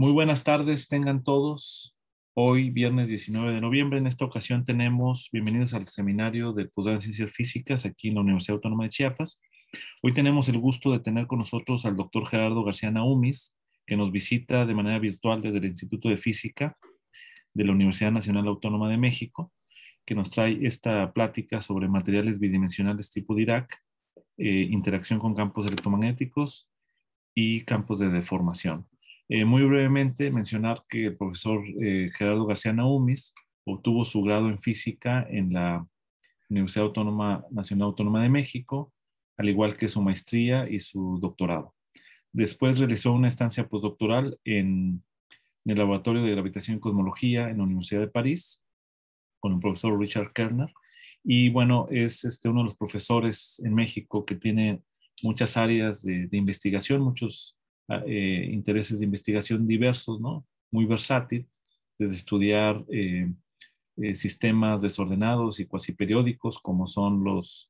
Muy buenas tardes, tengan todos. Hoy, viernes 19 de noviembre, en esta ocasión bienvenidos al seminario del posgrado en Ciencias Físicas aquí en la Universidad Autónoma de Chiapas. Hoy tenemos el gusto de tener con nosotros al doctor Gerardo García Naumis, que nos visita de manera virtual desde el Instituto de Física de la Universidad Nacional Autónoma de México, que nos trae esta plática sobre materiales bidimensionales tipo Dirac, interacción con campos electromagnéticos y campos de deformación. Muy brevemente mencionar que el profesor Gerardo García Naumis obtuvo su grado en física en la Universidad Autónoma Nacional Autónoma de México, al igual que su maestría y su doctorado. Después realizó una estancia postdoctoral en el Laboratorio de Gravitación y Cosmología en la Universidad de París con el profesor Richard Kerner. Y bueno, es uno de los profesores en México que tiene muchas áreas de investigación, muchos intereses de investigación diversos, ¿no? Muy versátil, desde estudiar sistemas desordenados y cuasiperiódicos, como son los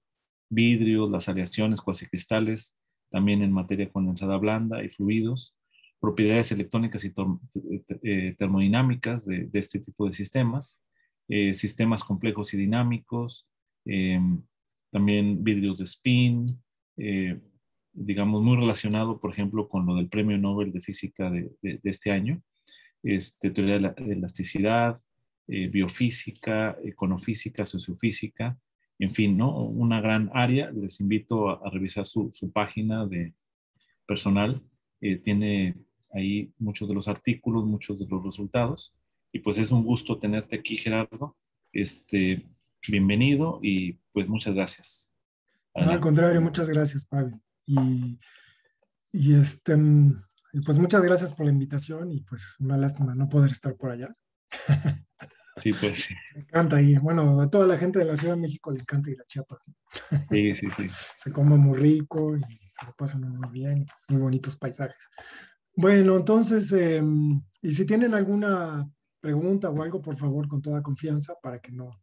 vidrios, las aleaciones, cuasicristales, también en materia condensada blanda y fluidos, propiedades electrónicas y termodinámicas de este tipo de sistemas, sistemas complejos y dinámicos, eh, también vidrios de spin, eh, digamos, muy relacionado, por ejemplo, con lo del Premio Nobel de Física de este año, teoría de la elasticidad, biofísica, econofísica, sociofísica, en fin, ¿no? Una gran área. Les invito a revisar su página de personal. Tiene ahí muchos de los artículos, muchos de los resultados. Y pues es un gusto tenerte aquí, Gerardo. Bienvenido y pues muchas gracias. No, al Adelante. contrario, muchas gracias, Pablo. Y este, y pues muchas gracias por la invitación y pues una lástima no poder estar por allá. Sí, pues sí. Me encanta ir. Bueno, a toda la gente de la Ciudad de México le encanta ir a Chiapas. Sí, sí, sí. Se come muy rico y se lo pasan muy bien, muy bonitos paisajes. Bueno, entonces, y si tienen alguna pregunta o algo, por favor, con toda confianza para que no.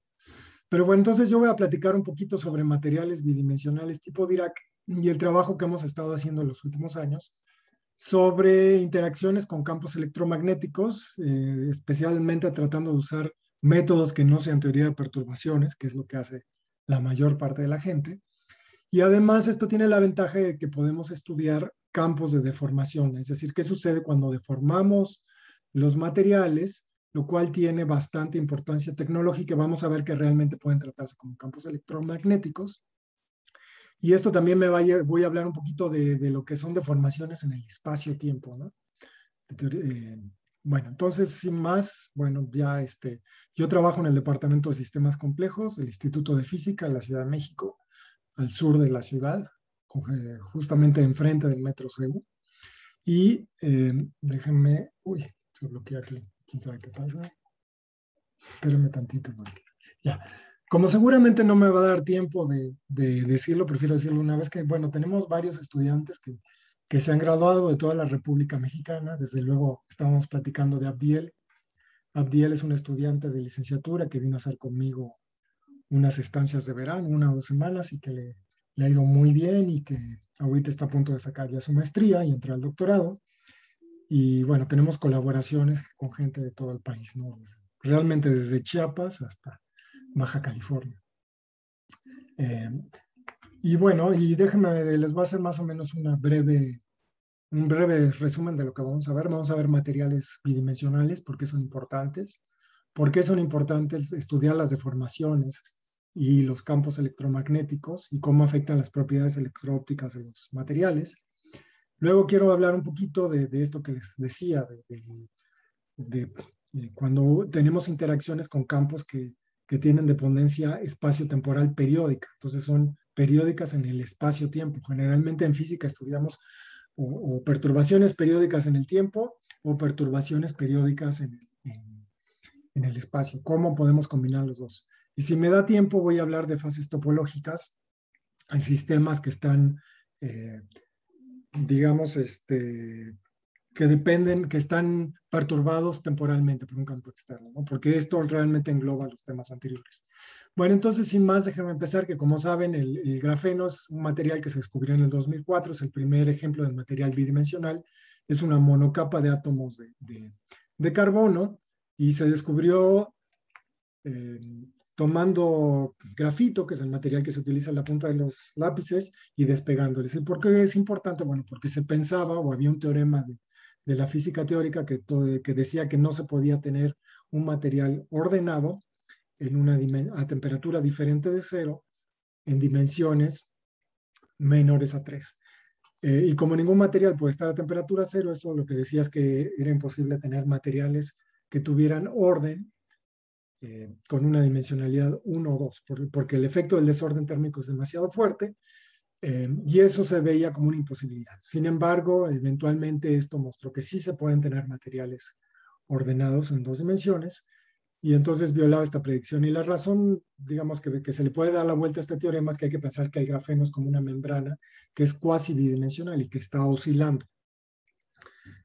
Pero bueno, entonces yo voy a platicar un poquito sobre materiales bidimensionales tipo Dirac y el trabajo que hemos estado haciendo en los últimos años sobre interacciones con campos electromagnéticos, especialmente tratando de usar métodos que no sean teoría de perturbaciones, que es lo que hace la mayor parte de la gente. Y además esto tiene la ventaja de que podemos estudiar campos de deformación, es decir, qué sucede cuando deformamos los materiales, lo cual tiene bastante importancia tecnológica. Vamos a ver que realmente pueden tratarse como campos electromagnéticos. Y esto también voy a hablar un poquito de lo que son deformaciones en el espacio-tiempo, ¿no? Bueno, entonces, sin más, bueno, ya yo trabajo en el Departamento de Sistemas Complejos del Instituto de Física de la Ciudad de México, al sur de la ciudad, justamente enfrente del Metro CEU. Y déjenme, uy, se bloquea aquí, quién sabe qué pasa. Espérenme tantito, porque ya. Como seguramente no me va a dar tiempo de decirlo, prefiero decirlo una vez que, bueno, tenemos varios estudiantes que se han graduado de toda la República Mexicana. Desde luego, estábamos platicando de Abdiel. Abdiel es un estudiante de licenciatura que vino a hacer conmigo unas estancias de verano, 1 o 2 semanas, y que le ha ido muy bien y que ahorita está a punto de sacar ya su maestría y entrar al doctorado. Y bueno, tenemos colaboraciones con gente de todo el país, ¿no? Realmente desde Chiapas hasta Baja California. Y bueno, y déjenme, les voy a hacer más o menos un breve resumen de lo que vamos a ver. Vamos a ver materiales bidimensionales, por qué son importantes, por qué son importantes estudiar las deformaciones y los campos electromagnéticos y cómo afectan las propiedades electro-ópticas de los materiales. Luego quiero hablar un poquito de esto que les decía, de cuando tenemos interacciones con campos que tienen dependencia espacio-temporal periódica. Entonces son periódicas en el espacio-tiempo. Generalmente en física estudiamos o perturbaciones periódicas en el tiempo o perturbaciones periódicas en el espacio. ¿Cómo podemos combinar los dos? Y si me da tiempo voy a hablar de fases topológicas en sistemas que están, digamos, que están perturbados temporalmente por un campo externo, ¿no? Porque esto realmente engloba los temas anteriores. Bueno, entonces, sin más, déjenme empezar que, como saben, el grafeno es un material que se descubrió en el 2004, es el primer ejemplo de material bidimensional, es una monocapa de átomos de carbono y se descubrió eh, tomando grafito, que es el material que se utiliza en la punta de los lápices, y despegándoles. ¿Y por qué es importante? Bueno, porque se pensaba o había un teorema de la física teórica que decía que no se podía tener un material ordenado a temperatura diferente de cero en dimensiones menores a 3. Y como ningún material puede estar a temperatura cero, eso lo que decía es que era imposible tener materiales que tuvieran orden con una dimensionalidad 1 o 2, porque el efecto del desorden térmico es demasiado fuerte y eso se veía como una imposibilidad. Sin embargo, eventualmente esto mostró que sí se pueden tener materiales ordenados en 2 dimensiones y entonces violaba esta predicción. Y la razón, digamos, que se le puede dar la vuelta a este teorema es que hay que pensar que el grafeno es como una membrana que es cuasi bidimensional y que está oscilando.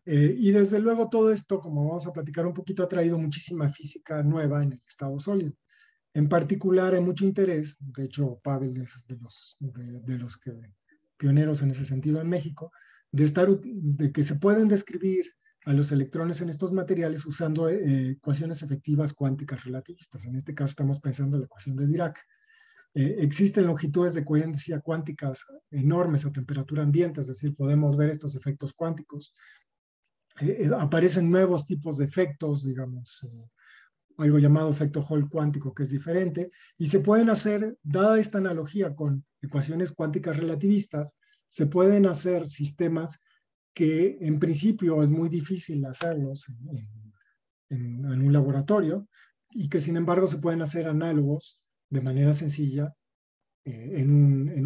Y desde luego todo esto, como vamos a platicar un poquito, ha traído muchísima física nueva en el estado sólido. En particular, hay mucho interés, de hecho, Pavel es de los pioneros en ese sentido en México, de que se pueden describir a los electrones en estos materiales usando ecuaciones efectivas cuánticas relativistas. En este caso estamos pensando en la ecuación de Dirac. Existen longitudes de coherencia cuánticas enormes a temperatura ambiente, es decir, podemos ver estos efectos cuánticos. Aparecen nuevos tipos de efectos, digamos, algo llamado efecto Hall cuántico, que es diferente, y se pueden hacer, dada esta analogía con ecuaciones cuánticas relativistas, se pueden hacer sistemas que en principio es muy difícil hacerlos en un laboratorio y que sin embargo se pueden hacer análogos de manera sencilla en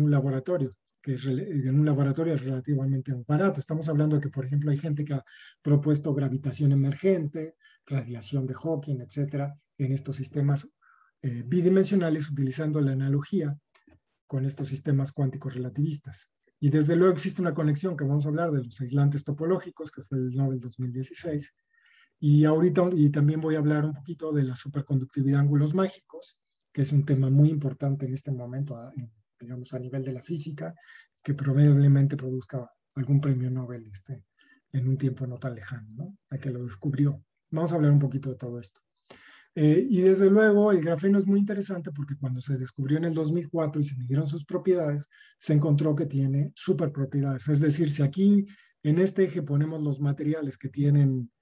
un laboratorio, en un laboratorio es relativamente barato. Estamos hablando de que, por ejemplo, hay gente que ha propuesto gravitación emergente, radiación de Hawking, etcétera, en estos sistemas bidimensionales utilizando la analogía con estos sistemas cuánticos relativistas. Y desde luego existe una conexión que vamos a hablar de los aislantes topológicos, que fue el Nobel 2016. Y ahorita y también voy a hablar un poquito de la superconductividad de ángulos mágicos, que es un tema muy importante en este momento, digamos, a nivel de la física, que probablemente produzca algún premio Nobel en un tiempo no tan lejano, ¿no? A que lo descubrió. Vamos a hablar un poquito de todo esto. Y desde luego el grafeno es muy interesante porque cuando se descubrió en el 2004 y se midieron sus propiedades, se encontró que tiene superpropiedades. Es decir, si aquí en este eje ponemos los materiales que tienen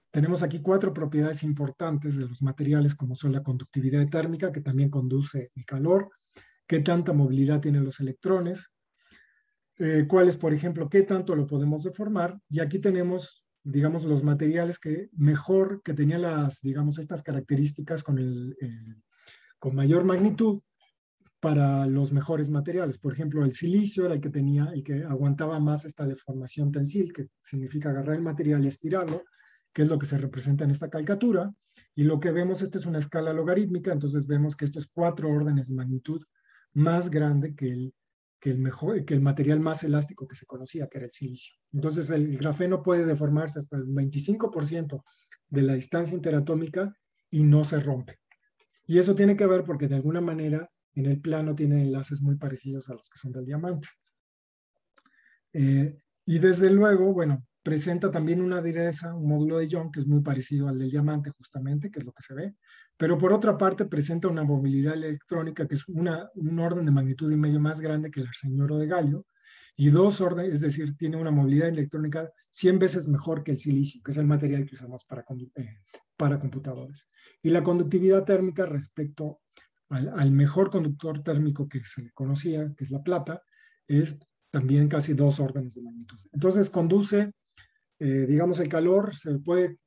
tenemos aquí 4 propiedades importantes de los materiales, como son la conductividad térmica, que también conduce el calor, qué tanta movilidad tienen los electrones, cuáles, por ejemplo, qué tanto lo podemos deformar, y aquí tenemos, digamos, los materiales que mejor, que tenían digamos, estas características con mayor magnitud para los mejores materiales. Por ejemplo, el silicio era el que aguantaba más esta deformación tensil, que significa agarrar el material y estirarlo, que es lo que se representa en esta caricatura. Y lo que vemos, esta es una escala logarítmica, entonces vemos que esto es 4 órdenes de magnitud más grande que el material más elástico que se conocía, que era el silicio. Entonces el grafeno puede deformarse hasta el 25% de la distancia interatómica y no se rompe. Y eso tiene que ver porque de alguna manera en el plano tiene enlaces muy parecidos a los que son del diamante. Y desde luego, bueno, presenta también una direza, un módulo de Young que es muy parecido al del diamante justamente, que es lo que se ve, pero por otra parte presenta una movilidad electrónica que es un orden de magnitud y medio más grande que el arsenio de galio, y 2 órdenes, es decir, tiene una movilidad electrónica 100 veces mejor que el silicio, que es el material que usamos para computadores. Y la conductividad térmica respecto al mejor conductor térmico que se conocía, que es la plata, es también casi 2 órdenes de magnitud. Entonces conduce, digamos, el calor, se puede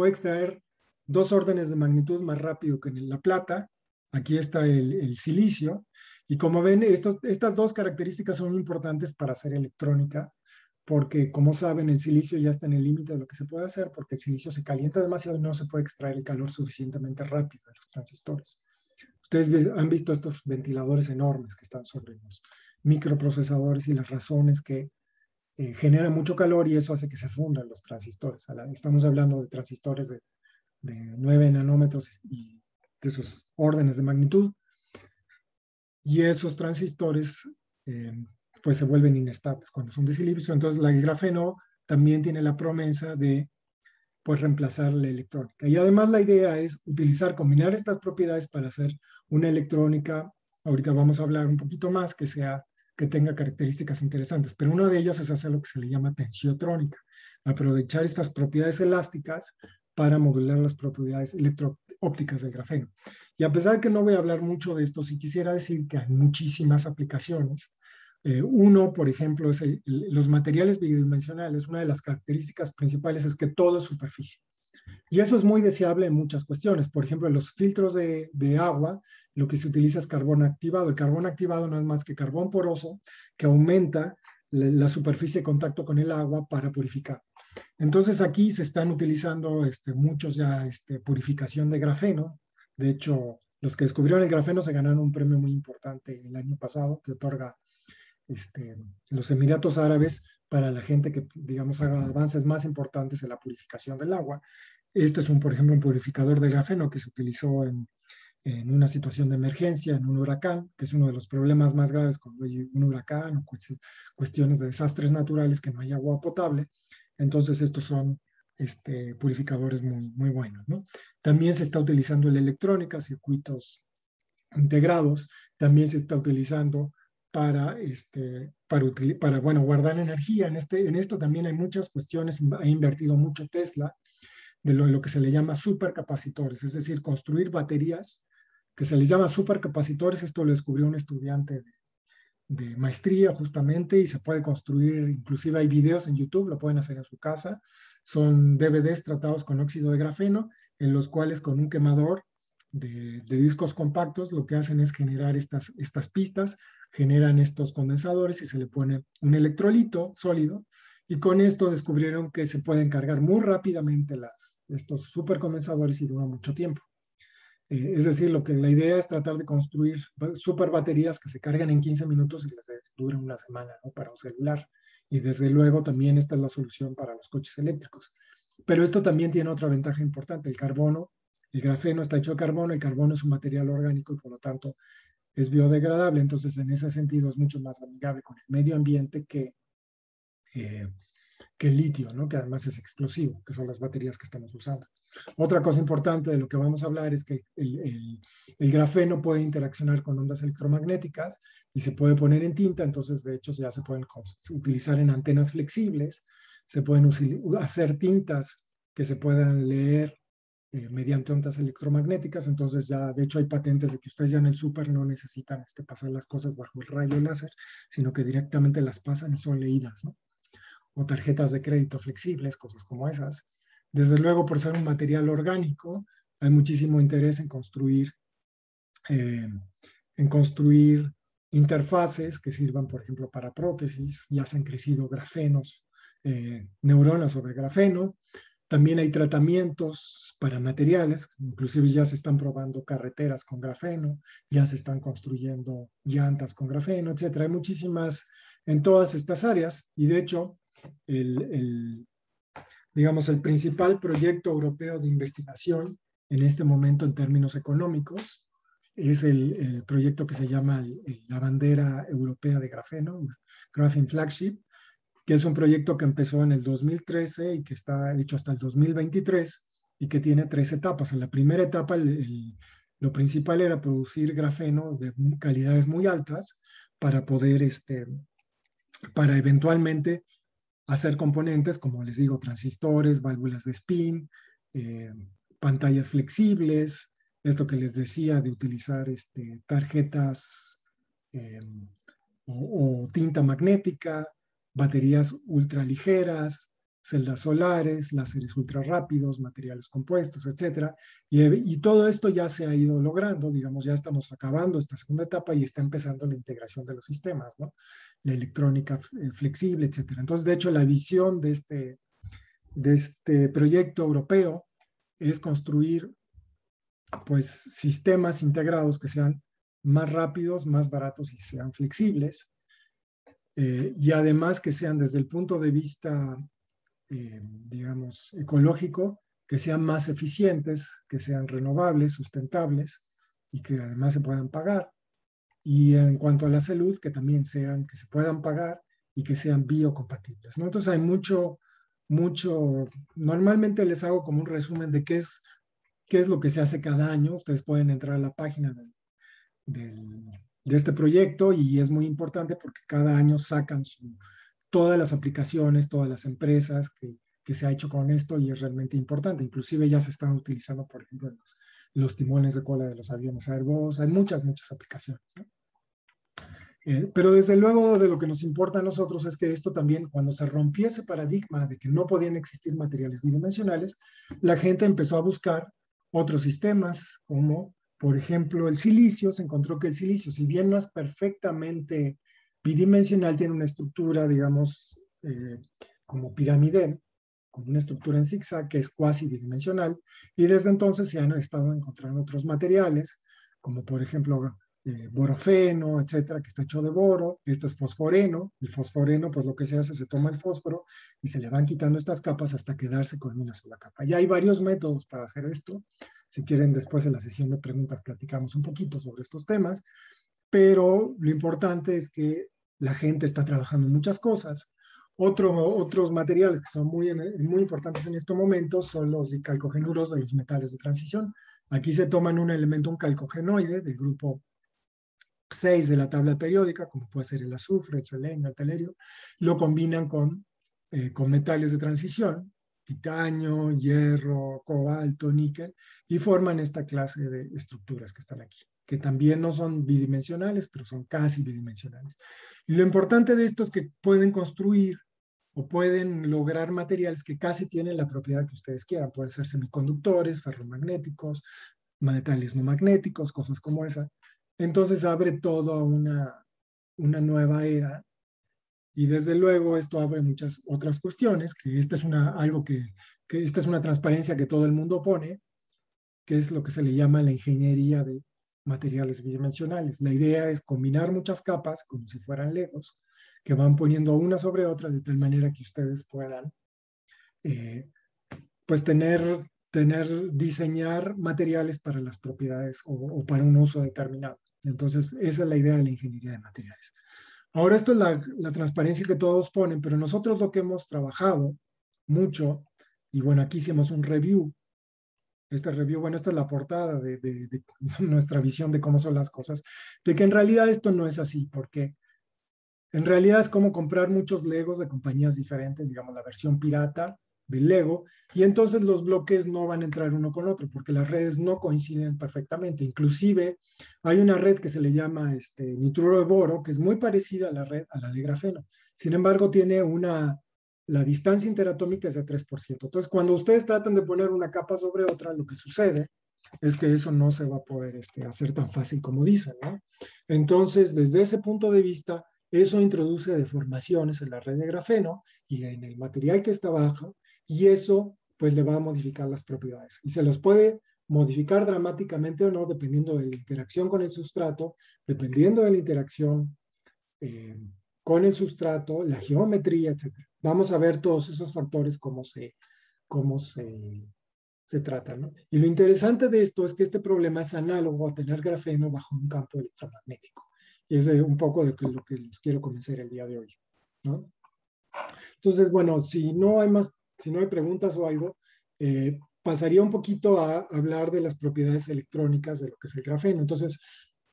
extraer 2 órdenes de magnitud más rápido que en la plata. Aquí está el silicio. Y como ven, estas 2 características son importantes para hacer electrónica, porque como saben, el silicio ya está en el límite de lo que se puede hacer, porque el silicio se calienta demasiado y no se puede extraer el calor suficientemente rápido de los transistores. Ustedes han visto estos ventiladores enormes que están sobre los microprocesadores y las razones que generan mucho calor y eso hace que se fundan los transistores. Estamos hablando de transistores de 9 nanómetros y esos órdenes de magnitud, y esos transistores pues se vuelven inestables cuando son de silicio. Entonces el grafeno también tiene la promesa de pues reemplazar la electrónica. Y además la idea es combinar estas propiedades para hacer una electrónica, ahorita vamos a hablar un poquito más, que tenga características interesantes, pero uno de ellos es hacer lo que se le llama tensiotrónica, aprovechar estas propiedades elásticas para modular las propiedades electro-ópticas del grafeno. Y a pesar de que no voy a hablar mucho de esto, sí quisiera decir que hay muchísimas aplicaciones. Uno, por ejemplo, es los materiales bidimensionales. Una de las características principales es que todo es superficie. Y eso es muy deseable en muchas cuestiones. Por ejemplo, en los filtros de agua, lo que se utiliza es carbón activado. El carbón activado no es más que carbón poroso que aumenta la superficie de contacto con el agua para purificar. Entonces aquí se están utilizando muchos ya purificación de grafeno. De hecho, los que descubrieron el grafeno se ganaron un premio muy importante el año pasado que otorga los Emiratos Árabes para la gente que, digamos, haga avances más importantes en la purificación del agua. Este es, por ejemplo, un purificador de grafeno que se utilizó en una situación de emergencia, en un huracán, que es uno de los problemas más graves cuando hay un huracán o cuestiones de desastres naturales, que no hay agua potable. Entonces, estos son purificadores muy, muy buenos, ¿no? También se está utilizando en la electrónica, circuitos integrados. También se está utilizando para bueno, guardar energía. En esto también hay muchas cuestiones. Ha invertido mucho Tesla de lo que se le llama supercapacitores, es decir, construir baterías que se les llama supercapacitores. Esto lo descubrió un estudiante de maestría justamente, y se puede construir, inclusive hay videos en YouTube, lo pueden hacer en su casa. Son DVDs tratados con óxido de grafeno, en los cuales con un quemador de discos compactos lo que hacen es generar estas pistas, generan estos condensadores y se le pone un electrolito sólido, y con esto descubrieron que se pueden cargar muy rápidamente estos supercondensadores y duran mucho tiempo. Es decir, la idea es tratar de construir super baterías que se cargan en 15 minutos y les duran una semana, ¿no? Para un celular. Y desde luego también esta es la solución para los coches eléctricos. Pero esto también tiene otra ventaja importante. El grafeno está hecho de carbono. El carbono es un material orgánico y por lo tanto es biodegradable. Entonces, en ese sentido es mucho más amigable con el medio ambiente eh, que el litio, ¿no? Que además es explosivo, que son las baterías que estamos usando. Otra cosa importante de lo que vamos a hablar es que el grafeno puede interaccionar con ondas electromagnéticas y se puede poner en tinta. Entonces, de hecho, ya se pueden utilizar en antenas flexibles, se pueden hacer tintas que se puedan leer mediante ondas electromagnéticas. Entonces, ya, de hecho, hay patentes de que ustedes ya en el súper no necesitan pasar las cosas bajo el rayo láser, sino que directamente las pasan y son leídas, ¿no? O tarjetas de crédito flexibles, cosas como esas. Desde luego, por ser un material orgánico, hay muchísimo interés eh, en construir interfaces que sirvan, por ejemplo, para prótesis. Ya se han crecido grafenos, neuronas sobre grafeno. También hay tratamientos para materiales, inclusive ya se están probando carreteras con grafeno, ya se están construyendo llantas con grafeno, etcétera. Hay muchísimas en todas estas áreas, y de hecho, digamos, el principal proyecto europeo de investigación en este momento en términos económicos es el proyecto que se llama la bandera europea de grafeno, Graphene Flagship, que es un proyecto que empezó en el 2013 y que está hecho hasta el 2023 y que tiene 3 etapas. En la primera etapa, lo principal era producir grafeno de calidades muy altas para poder, para eventualmente hacer componentes, como les digo, transistores, válvulas de spin, eh, pantallas flexibles, esto que les decía de utilizar tarjetas eh, o tinta magnética, baterías ultraligeras, celdas solares, láseres ultra rápidos, materiales compuestos, etcétera. Y todo esto ya se ha ido logrando, digamos, ya estamos acabando esta segunda etapa y está empezando la integración de los sistemas, ¿no? La electrónica flexible, etcétera. Entonces, de hecho, la visión de este proyecto europeo es construir, pues, sistemas integrados que sean más rápidos, más baratos y sean flexibles, y además que sean desde el punto de vista, digamos, ecológico, que sean más eficientes, que sean renovables, sustentables y que además se puedan pagar. Y en cuanto a la salud, que también sean, que se puedan pagar y que sean biocompatibles, ¿no? Entonces hay mucho, normalmente les hago como un resumen de qué es lo que se hace cada año. Ustedes pueden entrar a la página de este proyecto y es muy importante porque cada año sacan todas las aplicaciones, todas las empresas que se ha hecho con esto y es realmente importante. Inclusive ya se están utilizando, por ejemplo, en los timones de cola de los aviones Airbus. Hay muchas aplicaciones, ¿no? Pero desde luego de lo que nos importa a nosotros es que esto también, cuando se rompió ese paradigma de que no podían existir materiales bidimensionales, la gente empezó a buscar otros sistemas, como por ejemplo el silicio. Se encontró que el silicio, si bien no es perfectamente bidimensional, tiene una estructura, digamos, como piramidal, como una estructura en zigzag que es cuasi bidimensional, y desde entonces se han estado encontrando otros materiales, como por ejemplo borofeno, etcétera, que está hecho de boro. Esto es fosforeno. El fosforeno, pues lo que se hace, se toma el fósforo y se le van quitando estas capas hasta quedarse con una sola capa. Y hay varios métodos para hacer esto. Si quieren, después en la sesión de preguntas platicamos un poquito sobre estos temas, pero lo importante es que la gente está trabajando en muchas cosas. Otros materiales que son muy importantes en este momento son los dicalcogenuros de los metales de transición. Aquí se toman un elemento, un calcogenoide del grupo 6 de la tabla periódica, como puede ser el azufre, el selenio, el telerio, lo combinan con metales de transición, titanio, hierro, cobalto, níquel, y forman esta clase de estructuras que están aquí, que también no son bidimensionales, pero son casi bidimensionales. Y lo importante de esto es que pueden construir o pueden lograr materiales que casi tienen la propiedad que ustedes quieran. Pueden ser semiconductores, ferromagnéticos, metales no magnéticos, cosas como esa. Entonces abre todo a una nueva era y desde luego esto abre muchas otras cuestiones, que esta es que esta es una transparencia que todo el mundo pone, que es lo que se le llama la ingeniería de materiales bidimensionales. La idea es combinar muchas capas como si fueran legos, que van poniendo una sobre otra de tal manera que ustedes puedan eh, pues diseñar materiales para las propiedades o para un uso determinado. Entonces, esa es la idea de la ingeniería de materiales. Ahora, esto es la transparencia que todos ponen, pero nosotros lo que hemos trabajado mucho, y bueno, aquí hicimos un review. Este review, bueno, esta es la portada de nuestra visión de cómo son las cosas, de que en realidad esto no es así, porque en realidad es como comprar muchos Legos de compañías diferentes, digamos la versión pirata del Lego, y entonces los bloques no van a entrar uno con otro porque las redes no coinciden perfectamente. Inclusive hay una red que se le llama nitruro de boro, que es muy parecida a la red, a la de grafeno. Sin embargo, tiene la distancia interatómica es de 3%. Entonces, cuando ustedes tratan de poner una capa sobre otra, lo que sucede es que eso no se va a poder hacer tan fácil como dicen, ¿no? Entonces, desde ese punto de vista, eso introduce deformaciones en la red de grafeno y en el material que está abajo, y eso pues le va a modificar las propiedades. Y se los puede modificar dramáticamente o no, dependiendo de la interacción con el sustrato, dependiendo de la interacción eh, con el sustrato, la geometría, etc. Vamos a ver todos esos factores cómo se tratan, ¿no? Y lo interesante de esto es que este problema es análogo a tener grafeno bajo un campo electromagnético. Y es un poco de lo que les quiero convencer el día de hoy, ¿no? Entonces, bueno, si no hay preguntas o algo, pasaría un poquito a hablar de las propiedades electrónicas de lo que es el grafeno. Entonces,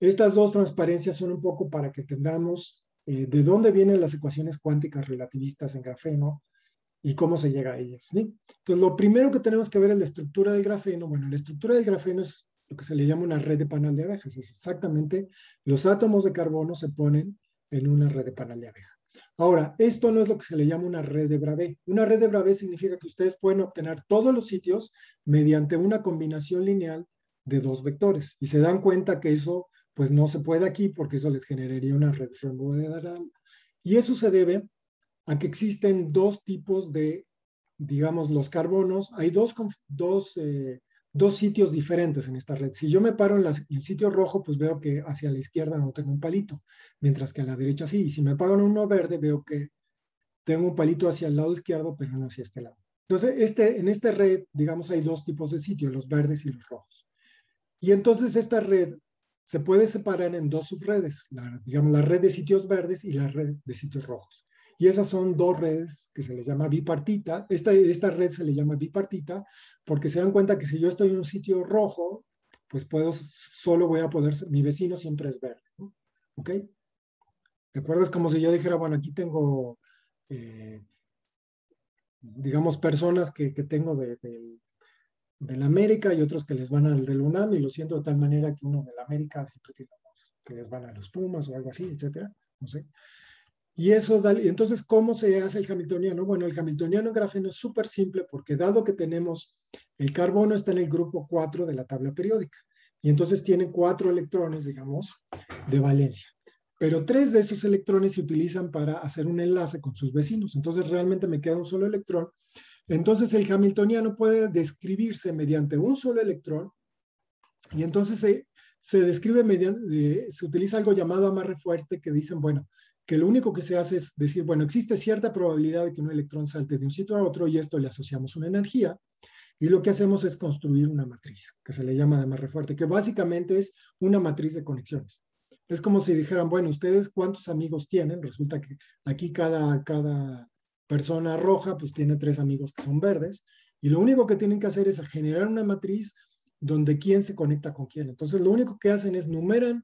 estas dos transparencias son un poco para que entendamos de dónde vienen las ecuaciones cuánticas relativistas en grafeno y cómo se llega a ellas, ¿sí? Entonces, lo primero que tenemos que ver es la estructura del grafeno. Bueno, la estructura del grafeno es lo que se le llama una red de panal de abejas. Es exactamente los átomos de carbono se ponen en una red de panal de abeja. Ahora, esto no es lo que se le llama una red de Bravais. Una red de Bravais significa que ustedes pueden obtener todos los sitios mediante una combinación lineal de dos vectores. Y se dan cuenta que eso pues no se puede aquí porque eso les generaría una red romboidal. Y eso se debe a que existen dos tipos de, digamos, los carbonos. Hay dos sitios diferentes en esta red. Si yo me paro en el sitio rojo, pues veo que hacia la izquierda no tengo un palito, mientras que a la derecha sí. Y si me paro en uno verde, veo que tengo un palito hacia el lado izquierdo, pero no hacia este lado. Entonces, en esta red, digamos, hay dos tipos de sitios, los verdes y los rojos. Y entonces esta red se puede separar en dos subredes, digamos, la red de sitios verdes y la red de sitios rojos. Y esas son dos redes que se les llama bipartita. Esta red se le llama bipartita porque se dan cuenta que si yo estoy en un sitio rojo, pues solo voy a poder, mi vecino siempre es verde, ¿no? ¿Ok? ¿De acuerdo? Es como si yo dijera, bueno, aquí tengo, eh, digamos, personas que tengo de la América y otros que les van al del UNAM y lo siento de tal manera que uno de la América siempre tiene que les van a los Pumas o algo así, etcétera, no sé. Y eso da, entonces, ¿cómo se hace el hamiltoniano? Bueno, el hamiltoniano en grafeno es súper simple porque dado que tenemos, el carbono está en el grupo 4 de la tabla periódica y entonces tiene 4 electrones, digamos, de valencia. Pero 3 de esos electrones se utilizan para hacer un enlace con sus vecinos. Entonces realmente me queda un solo electrón. Entonces el hamiltoniano puede describirse mediante un solo electrón y entonces se describe mediante, se utiliza algo llamado amarre fuerte que dicen, bueno, que lo único que se hace es decir, bueno, existe cierta probabilidad de que un electrón salte de un sitio a otro y esto le asociamos una energía y lo que hacemos es construir una matriz que se le llama de amarre fuerte, que básicamente es una matriz de conexiones. Es como si dijeran, bueno, ¿ustedes cuántos amigos tienen? Resulta que aquí cada persona roja pues tiene 3 amigos que son verdes y lo único que tienen que hacer es generar una matriz donde quién se conecta con quién. Entonces lo único que hacen es numeran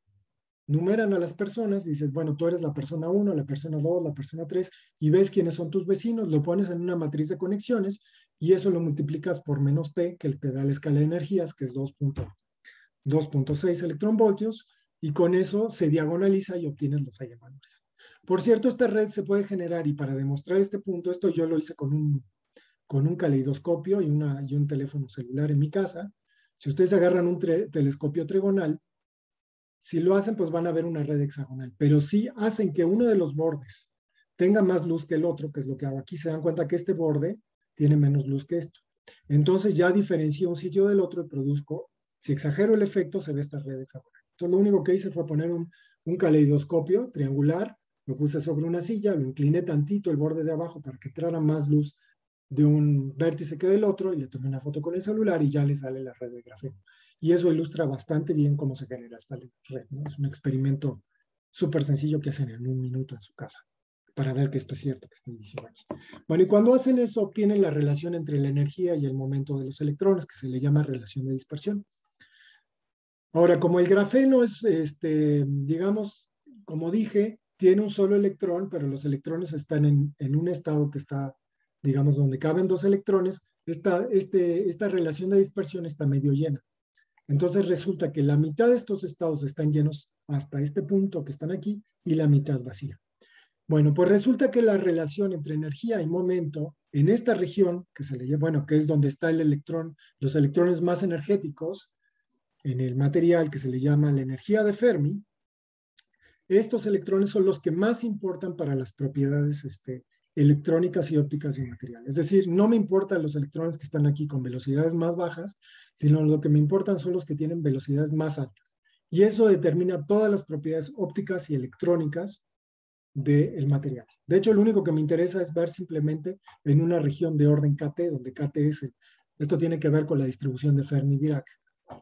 a las personas y dices, bueno, tú eres la persona 1, la persona 2, la persona 3 y ves quiénes son tus vecinos, lo pones en una matriz de conexiones y eso lo multiplicas por menos T, que te da la escala de energías, que es 2.6 electronvoltios, y con eso se diagonaliza y obtienes los eigenvalores. Por cierto, esta red se puede generar y para demostrar este punto, esto yo lo hice con un caleidoscopio y un teléfono celular en mi casa. Si ustedes agarran un telescopio trigonal, si lo hacen, pues van a ver una red hexagonal, pero si hacen que uno de los bordes tenga más luz que el otro, que es lo que hago aquí, se dan cuenta que este borde tiene menos luz que esto. Entonces ya diferencio un sitio del otro y produzco, si exagero el efecto, se ve esta red hexagonal. Entonces lo único que hice fue poner un caleidoscopio triangular, lo puse sobre una silla, lo incliné tantito el borde de abajo para que entrara más luz de un vértice que del otro y le tomé una foto con el celular y ya le sale la red de grafeno. Y eso ilustra bastante bien cómo se genera esta red, ¿no? Es un experimento súper sencillo que hacen en un minuto en su casa para ver que esto es cierto que estoy diciendo aquí. Bueno, y cuando hacen esto obtienen la relación entre la energía y el momento de los electrones, que se le llama relación de dispersión. Ahora, como el grafeno es, digamos, como dije, tiene un solo electrón, pero los electrones están en un estado que está, digamos, donde caben 2 electrones, esta relación de dispersión está medio llena. Entonces resulta que la mitad de estos estados están llenos hasta este punto que están aquí y la mitad vacía. Bueno, pues resulta que la relación entre energía y momento en esta región, que se le llama, bueno, que es donde está el electrón, los electrones más energéticos en el material que se le llama la energía de Fermi, estos electrones son los que más importan para las propiedades electrónicas y ópticas de un material. Es decir, no me importan los electrones que están aquí con velocidades más bajas, sino lo que me importan son los que tienen velocidades más altas. Y eso determina todas las propiedades ópticas y electrónicas del material. De hecho, lo único que me interesa es ver simplemente en una región de orden KT, donde KT es, esto tiene que ver con la distribución de Fermi-Dirac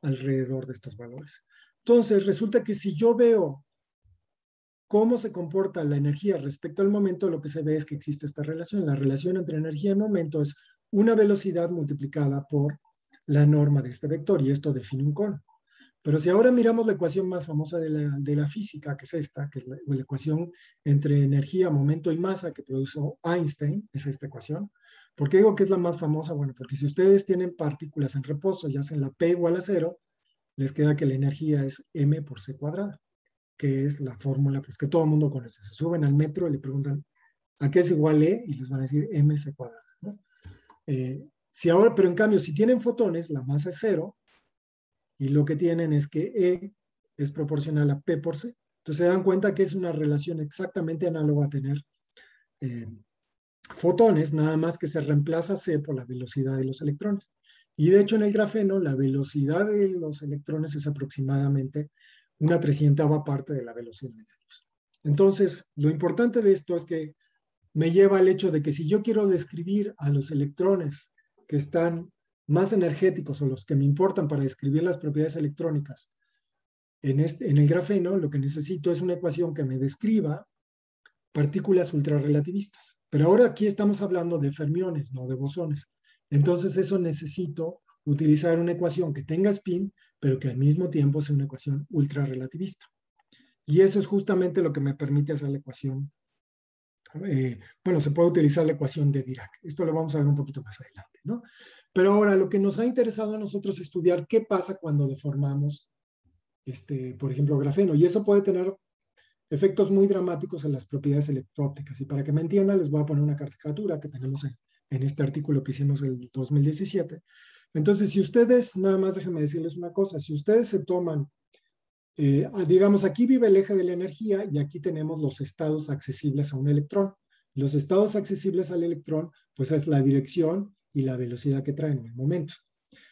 alrededor de estos valores. Entonces, resulta que si yo veo cómo se comporta la energía respecto al momento, lo que se ve es que existe esta relación. La relación entre energía y momento es una velocidad multiplicada por la norma de este vector, y esto define un cono. Pero si ahora miramos la ecuación más famosa de la física, que es esta, que es la ecuación entre energía, momento y masa que produjo Einstein, es esta ecuación. ¿Por qué digo que es la más famosa? Bueno, porque si ustedes tienen partículas en reposo y hacen la P igual a 0, les queda que la energía es m por c cuadrada, que es la fórmula pues, que todo el mundo conoce. Se suben al metro y le preguntan a qué es igual E y les van a decir mc cuadrada, ¿no? Si ahora, pero en cambio, si tienen fotones, la masa es 0 y lo que tienen es que E es proporcional a P por C. Entonces se dan cuenta que es una relación exactamente análoga a tener fotones, nada más que se reemplaza C por la velocidad de los electrones. Y de hecho en el grafeno la velocidad de los electrones es aproximadamente una 300ª parte de la velocidad de la luz. Entonces, lo importante de esto es que me lleva al hecho de que si yo quiero describir a los electrones que están más energéticos o los que me importan para describir las propiedades electrónicas en el grafeno, lo que necesito es una ecuación que me describa partículas ultrarrelativistas. Pero ahora aquí estamos hablando de fermiones, no de bosones. Entonces eso necesito utilizar una ecuación que tenga spin, pero que al mismo tiempo sea una ecuación ultrarrelativista. Y eso es justamente lo que me permite hacer la ecuación. Bueno, se puede utilizar la ecuación de Dirac. Esto lo vamos a ver un poquito más adelante, ¿no? Pero ahora lo que nos ha interesado a nosotros es estudiar qué pasa cuando deformamos, por ejemplo, grafeno. Y eso puede tener efectos muy dramáticos en las propiedades electrónicas. Y para que me entiendan, les voy a poner una caricatura que tenemos en este artículo que hicimos el 2017. Entonces, si ustedes, nada más déjenme decirles una cosa, si ustedes se toman, digamos, aquí vive el eje de la energía y aquí tenemos los estados accesibles a un electrón. Los estados accesibles al electrón, pues es la dirección y la velocidad que traen en el momento.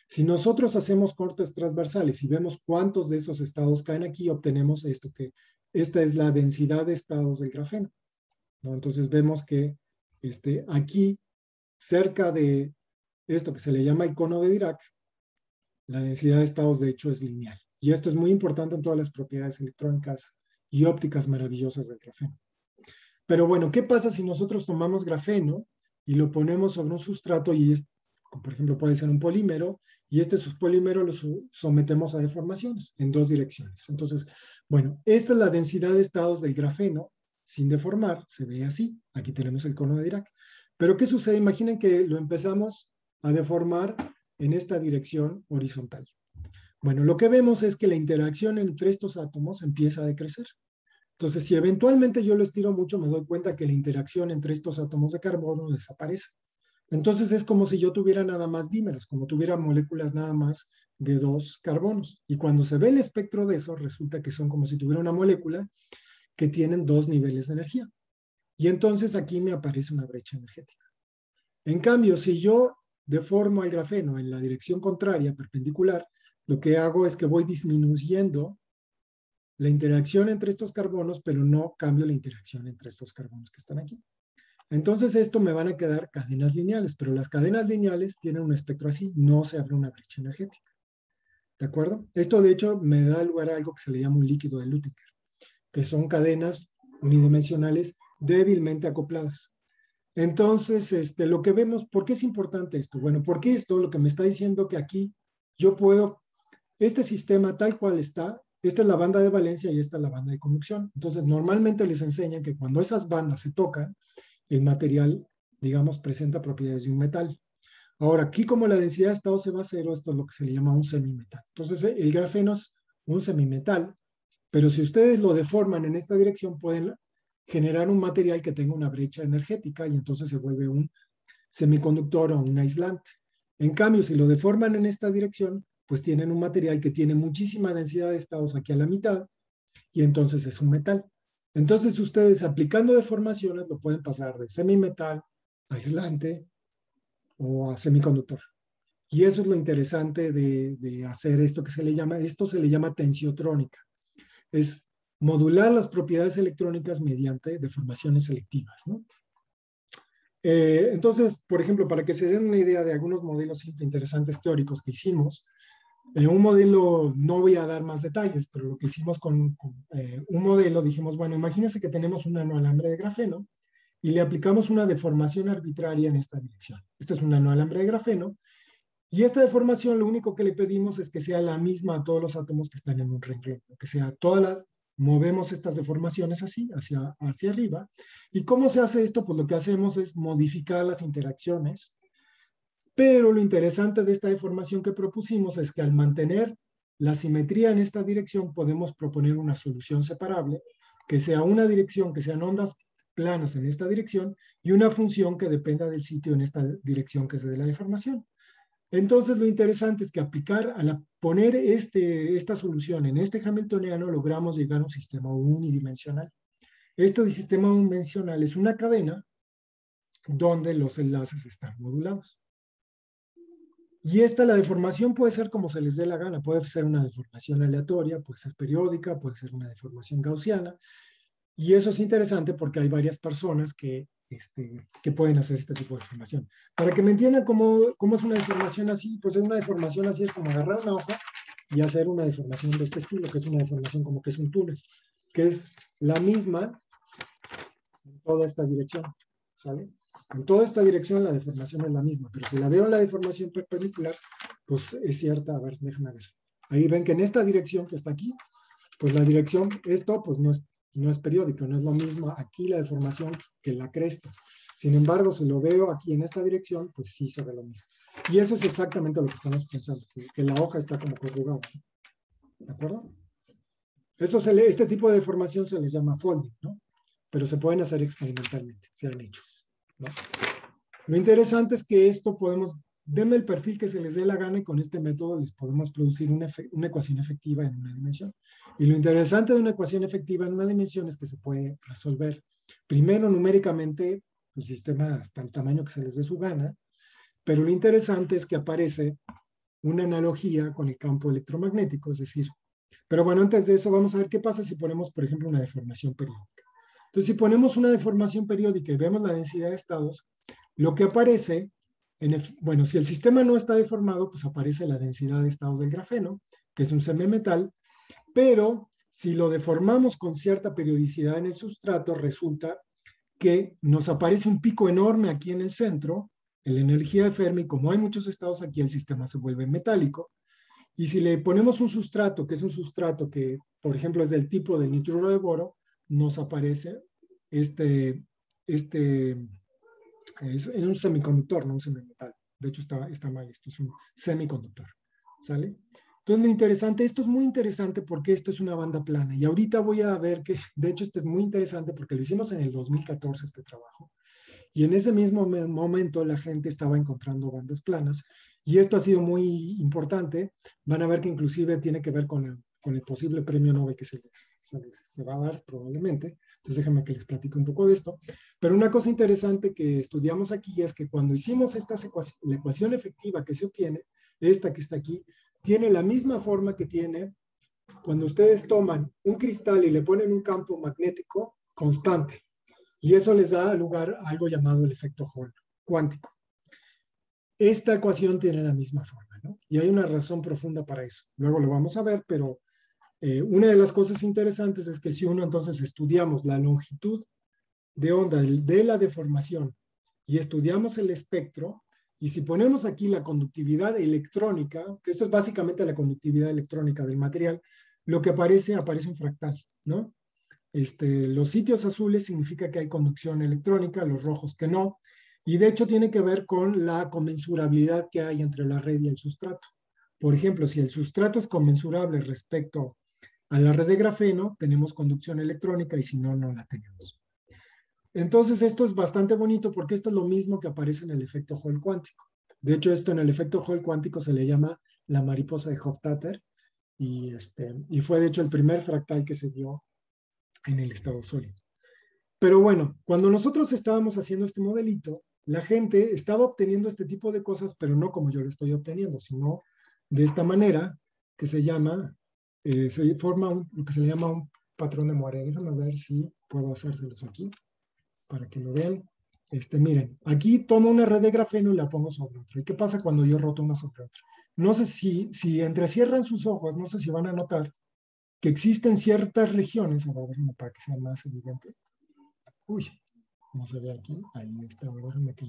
Si nosotros hacemos cortes transversales y vemos cuántos de esos estados caen aquí, obtenemos esto, que esta es la densidad de estados del grafeno, ¿no? Entonces vemos que aquí, cerca de esto que se le llama icono de Dirac, la densidad de estados de hecho es lineal. Y esto es muy importante en todas las propiedades electrónicas y ópticas maravillosas del grafeno. Pero bueno, ¿qué pasa si nosotros tomamos grafeno y lo ponemos sobre un sustrato y por ejemplo, puede ser un polímero, y este subpolímero lo sometemos a deformaciones en dos direcciones? Entonces, bueno, esta es la densidad de estados del grafeno sin deformar, se ve así. Aquí tenemos el cono de Dirac. Pero ¿qué sucede? Imaginen que lo empezamos a deformar en esta dirección horizontal. Bueno, lo que vemos es que la interacción entre estos átomos empieza a decrecer. Entonces, si eventualmente yo lo estiro mucho, me doy cuenta que la interacción entre estos átomos de carbono desaparece. Entonces es como si yo tuviera nada más dímeros, como tuviera moléculas nada más de 2 carbonos. Y cuando se ve el espectro de eso, resulta que son como si tuviera una molécula que tienen 2 niveles de energía. Y entonces aquí me aparece una brecha energética. En cambio, si yo deformo el grafeno en la dirección contraria, perpendicular, lo que hago es que voy disminuyendo la interacción entre estos carbonos, pero no cambio la interacción entre estos carbonos que están aquí. Entonces esto me van a quedar cadenas lineales, pero las cadenas lineales tienen un espectro así, no se abre una brecha energética. ¿De acuerdo? Esto de hecho me da lugar a algo que se le llama un líquido de Lüttinger, que son cadenas unidimensionales débilmente acopladas. Entonces, lo que vemos, ¿por qué es importante esto? Bueno, porque esto lo que me está diciendo que aquí yo puedo, este sistema tal cual está, esta es la banda de valencia y esta es la banda de conducción. Entonces, normalmente les enseñan que cuando esas bandas se tocan, el material, digamos, presenta propiedades de un metal. Ahora, aquí como la densidad de estado se va a cero, esto es lo que se le llama un semimetal. Entonces, el grafeno es un semimetal, pero si ustedes lo deforman en esta dirección, pueden generar un material que tenga una brecha energética y entonces se vuelve un semiconductor o un aislante. En cambio, si lo deforman en esta dirección, pues tienen un material que tiene muchísima densidad de estados aquí a la mitad y entonces es un metal. Entonces ustedes aplicando deformaciones lo pueden pasar de semimetal a aislante o a semiconductor. Y eso es lo interesante de hacer esto que esto se le llama tensiotrónica. Es modular las propiedades electrónicas mediante deformaciones selectivas, ¿no? Entonces, por ejemplo, para que se den una idea de algunos modelos interesantes teóricos que hicimos, un modelo, no voy a dar más detalles, pero lo que hicimos con un modelo, dijimos, bueno, imagínense que tenemos un nanoalambre de grafeno y le aplicamos una deformación arbitraria en esta dirección. Este es un nanoalambre de grafeno y esta deformación lo único que le pedimos es que sea la misma a todos los átomos que están en un renglón, que sea movemos estas deformaciones así, hacia arriba. ¿Y cómo se hace esto? Pues lo que hacemos es modificar las interacciones. Pero lo interesante de esta deformación que propusimos es que al mantener la simetría en esta dirección podemos proponer una solución separable, que sea una dirección, que sean ondas planas en esta dirección y una función que dependa del sitio en esta dirección que es de la deformación. Entonces lo interesante es que poner esta solución en este hamiltoniano logramos llegar a un sistema unidimensional. Este sistema unidimensional es una cadena donde los enlaces están modulados. Y la deformación puede ser como se les dé la gana, puede ser una deformación aleatoria, puede ser periódica, puede ser una deformación gaussiana. Y eso es interesante porque hay varias personas que pueden hacer este tipo de deformación. Para que me entiendan cómo es una deformación así, pues una deformación así es como agarrar una hoja y hacer una deformación de este estilo, que es una deformación como que es un túnel, que es la misma en toda esta dirección, ¿sale? En toda esta dirección la deformación es la misma, pero si la veo en la deformación perpendicular, pues es cierta. A ver, déjame ver. Ahí ven que en esta dirección que está aquí, pues la dirección, esto pues no es periódico, no es lo mismo aquí la deformación que la cresta. Sin embargo, si lo veo aquí en esta dirección, pues sí se ve lo mismo. Y eso es exactamente lo que estamos pensando, que la hoja está como corrugada. ¿De acuerdo? Este tipo de deformación se les llama folding, ¿no? Pero se pueden hacer experimentalmente, se han hecho, ¿no? Lo interesante es que esto denme el perfil que se les dé la gana y con este método les podemos producir una ecuación efectiva en una dimensión. Y lo interesante de una ecuación efectiva en una dimensión es que se puede resolver primero numéricamente el sistema hasta el tamaño que se les dé su gana, pero lo interesante es que aparece una analogía con el campo electromagnético, es decir, pero bueno, antes de eso vamos a ver qué pasa si ponemos, por ejemplo, una deformación periódica. Entonces, si ponemos una deformación periódica y vemos la densidad de estados, lo que aparece, bueno, si el sistema no está deformado, pues aparece la densidad de estados del grafeno, que es un semimetal, pero si lo deformamos con cierta periodicidad en el sustrato, resulta que nos aparece un pico enorme aquí en el centro, en la energía de Fermi. Como hay muchos estados aquí, el sistema se vuelve metálico. Y si le ponemos un sustrato, que es un sustrato que, por ejemplo, es del tipo del nitruro de boro, nos aparece este, este es un semiconductor, no un semimetal. De hecho, está mal, esto es un semiconductor. ¿Sale? Entonces, lo interesante, esto es muy interesante porque esto es una banda plana. Y ahorita voy a ver que, de hecho, esto es muy interesante porque lo hicimos en el 2014, este trabajo. Y en ese mismo momento la gente estaba encontrando bandas planas. Y esto ha sido muy importante. Van a ver que inclusive tiene que ver con el posible premio Nobel que se va a dar probablemente. Entonces déjenme que les platico un poco de esto. Pero una cosa interesante que estudiamos aquí es que cuando hicimos la ecuación efectiva que se obtiene, esta que está aquí, tiene la misma forma que tiene cuando ustedes toman un cristal y le ponen un campo magnético constante. Y eso les da lugar a algo llamado el efecto Hall cuántico. Esta ecuación tiene la misma forma, ¿no? Y hay una razón profunda para eso. Luego lo vamos a ver, pero una de las cosas interesantes es que si uno entonces estudiamos la longitud de onda de la deformación y estudiamos el espectro, y si ponemos aquí la conductividad electrónica, que esto es básicamente la conductividad electrónica del material, lo que aparece un fractal, ¿no? Los sitios azules significa que hay conducción electrónica, los rojos que no, y de hecho tiene que ver con la conmensurabilidad que hay entre la red y el sustrato. Por ejemplo, si el sustrato es conmensurable respecto a la red de grafeno, tenemos conducción electrónica y si no, no la tenemos. Entonces, esto es bastante bonito porque esto es lo mismo que aparece en el efecto Hall cuántico. De hecho, esto en el efecto Hall cuántico se le llama la mariposa de Hofstadter y fue de hecho el primer fractal que se dio en el estado sólido. Pero bueno, cuando nosotros estábamos haciendo este modelito, la gente estaba obteniendo este tipo de cosas, pero no como yo lo estoy obteniendo, sino de esta manera que se forma lo que se le llama un patrón de Moiré. Déjame ver si puedo hacérselos aquí para que lo vean. Miren, aquí tomo una red de grafeno y la pongo sobre otra. ¿Y qué pasa cuando yo roto una sobre otra? No sé si entrecierran sus ojos, no sé si van a notar que existen ciertas regiones, a ver, déjenme para que sea más evidente. Uy, no se ve aquí, ahí está, déjenme que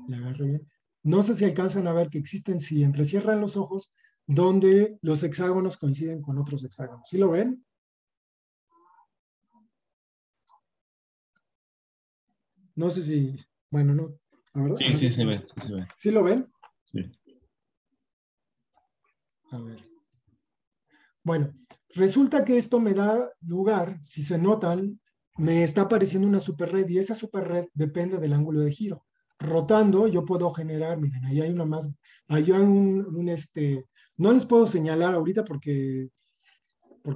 le agarre bien. No sé si alcanzan a ver que existen, si entrecierran los ojos, donde los hexágonos coinciden con otros hexágonos. ¿Sí lo ven? No sé si, bueno, no. Sí, sí se ve, sí se ve. ¿Sí lo ven? Sí. A ver. Bueno, resulta que esto me da lugar, si se notan, me está apareciendo una superred y esa superred depende del ángulo de giro. Rotando yo puedo generar, miren, ahí hay una más, ahí hay no les puedo señalar ahorita porque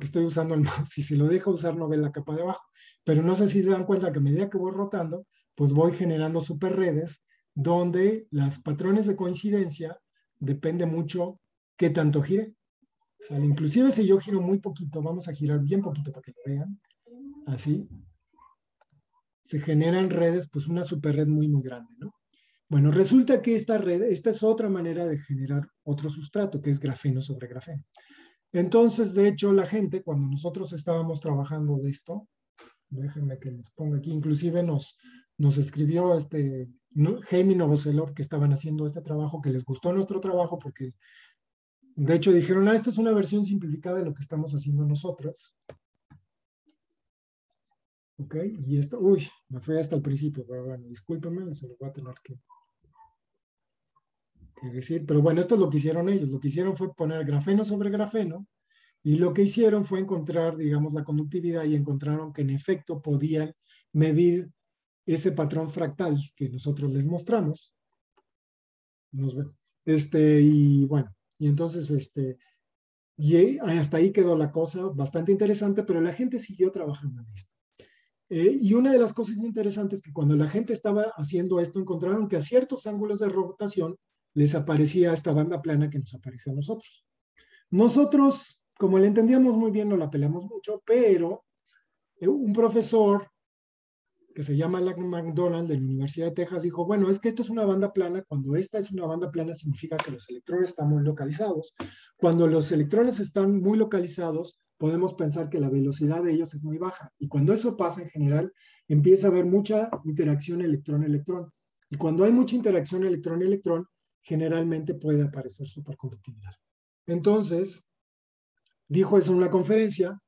estoy usando el mouse. Si se lo dejo usar no ve la capa de abajo, pero no sé si se dan cuenta que a medida que voy rotando, pues voy generando superredes donde los patrones de coincidencia depende mucho qué tanto gire. ¿Sale? Inclusive si yo giro muy poquito, vamos a girar bien poquito para que lo vean. así, se generan redes, pues una superred muy, muy grande, ¿no? Bueno, resulta que esta es otra manera de generar otro sustrato, que es grafeno sobre grafeno. Entonces, de hecho, la gente, cuando nosotros estábamos trabajando de esto, déjenme que les ponga aquí, inclusive nos escribió Jaime Novoselov, que estaban haciendo este trabajo, que les gustó nuestro trabajo, porque de hecho dijeron, esta es una versión simplificada de lo que estamos haciendo nosotros. Ok, y esto, uy, me fui hasta el principio, pero bueno, discúlpenme, se lo voy a tener que decir, pero bueno, esto es lo que hicieron ellos, lo que hicieron fue poner grafeno sobre grafeno, y lo que hicieron fue encontrar, digamos, la conductividad y encontraron que en efecto podían medir ese patrón fractal que nosotros les mostramos. Y bueno, y entonces, y hasta ahí quedó la cosa bastante interesante, pero la gente siguió trabajando en esto. Y una de las cosas interesantes es que cuando la gente estaba haciendo esto, encontraron que a ciertos ángulos de rotación les aparecía esta banda plana que nos aparece a nosotros. Nosotros, como le entendíamos muy bien, no la pelamos mucho, pero un profesor que se llama Alan McDonald de la Universidad de Texas dijo, bueno, es que esto es una banda plana. Cuando esta es una banda plana significa que los electrones están muy localizados. Cuando los electrones están muy localizados, podemos pensar que la velocidad de ellos es muy baja. Y cuando eso pasa, en general, empieza a haber mucha interacción electrón-electrón. Y cuando hay mucha interacción electrón-electrón, generalmente puede aparecer superconductividad. Entonces, dijo eso en una conferencia,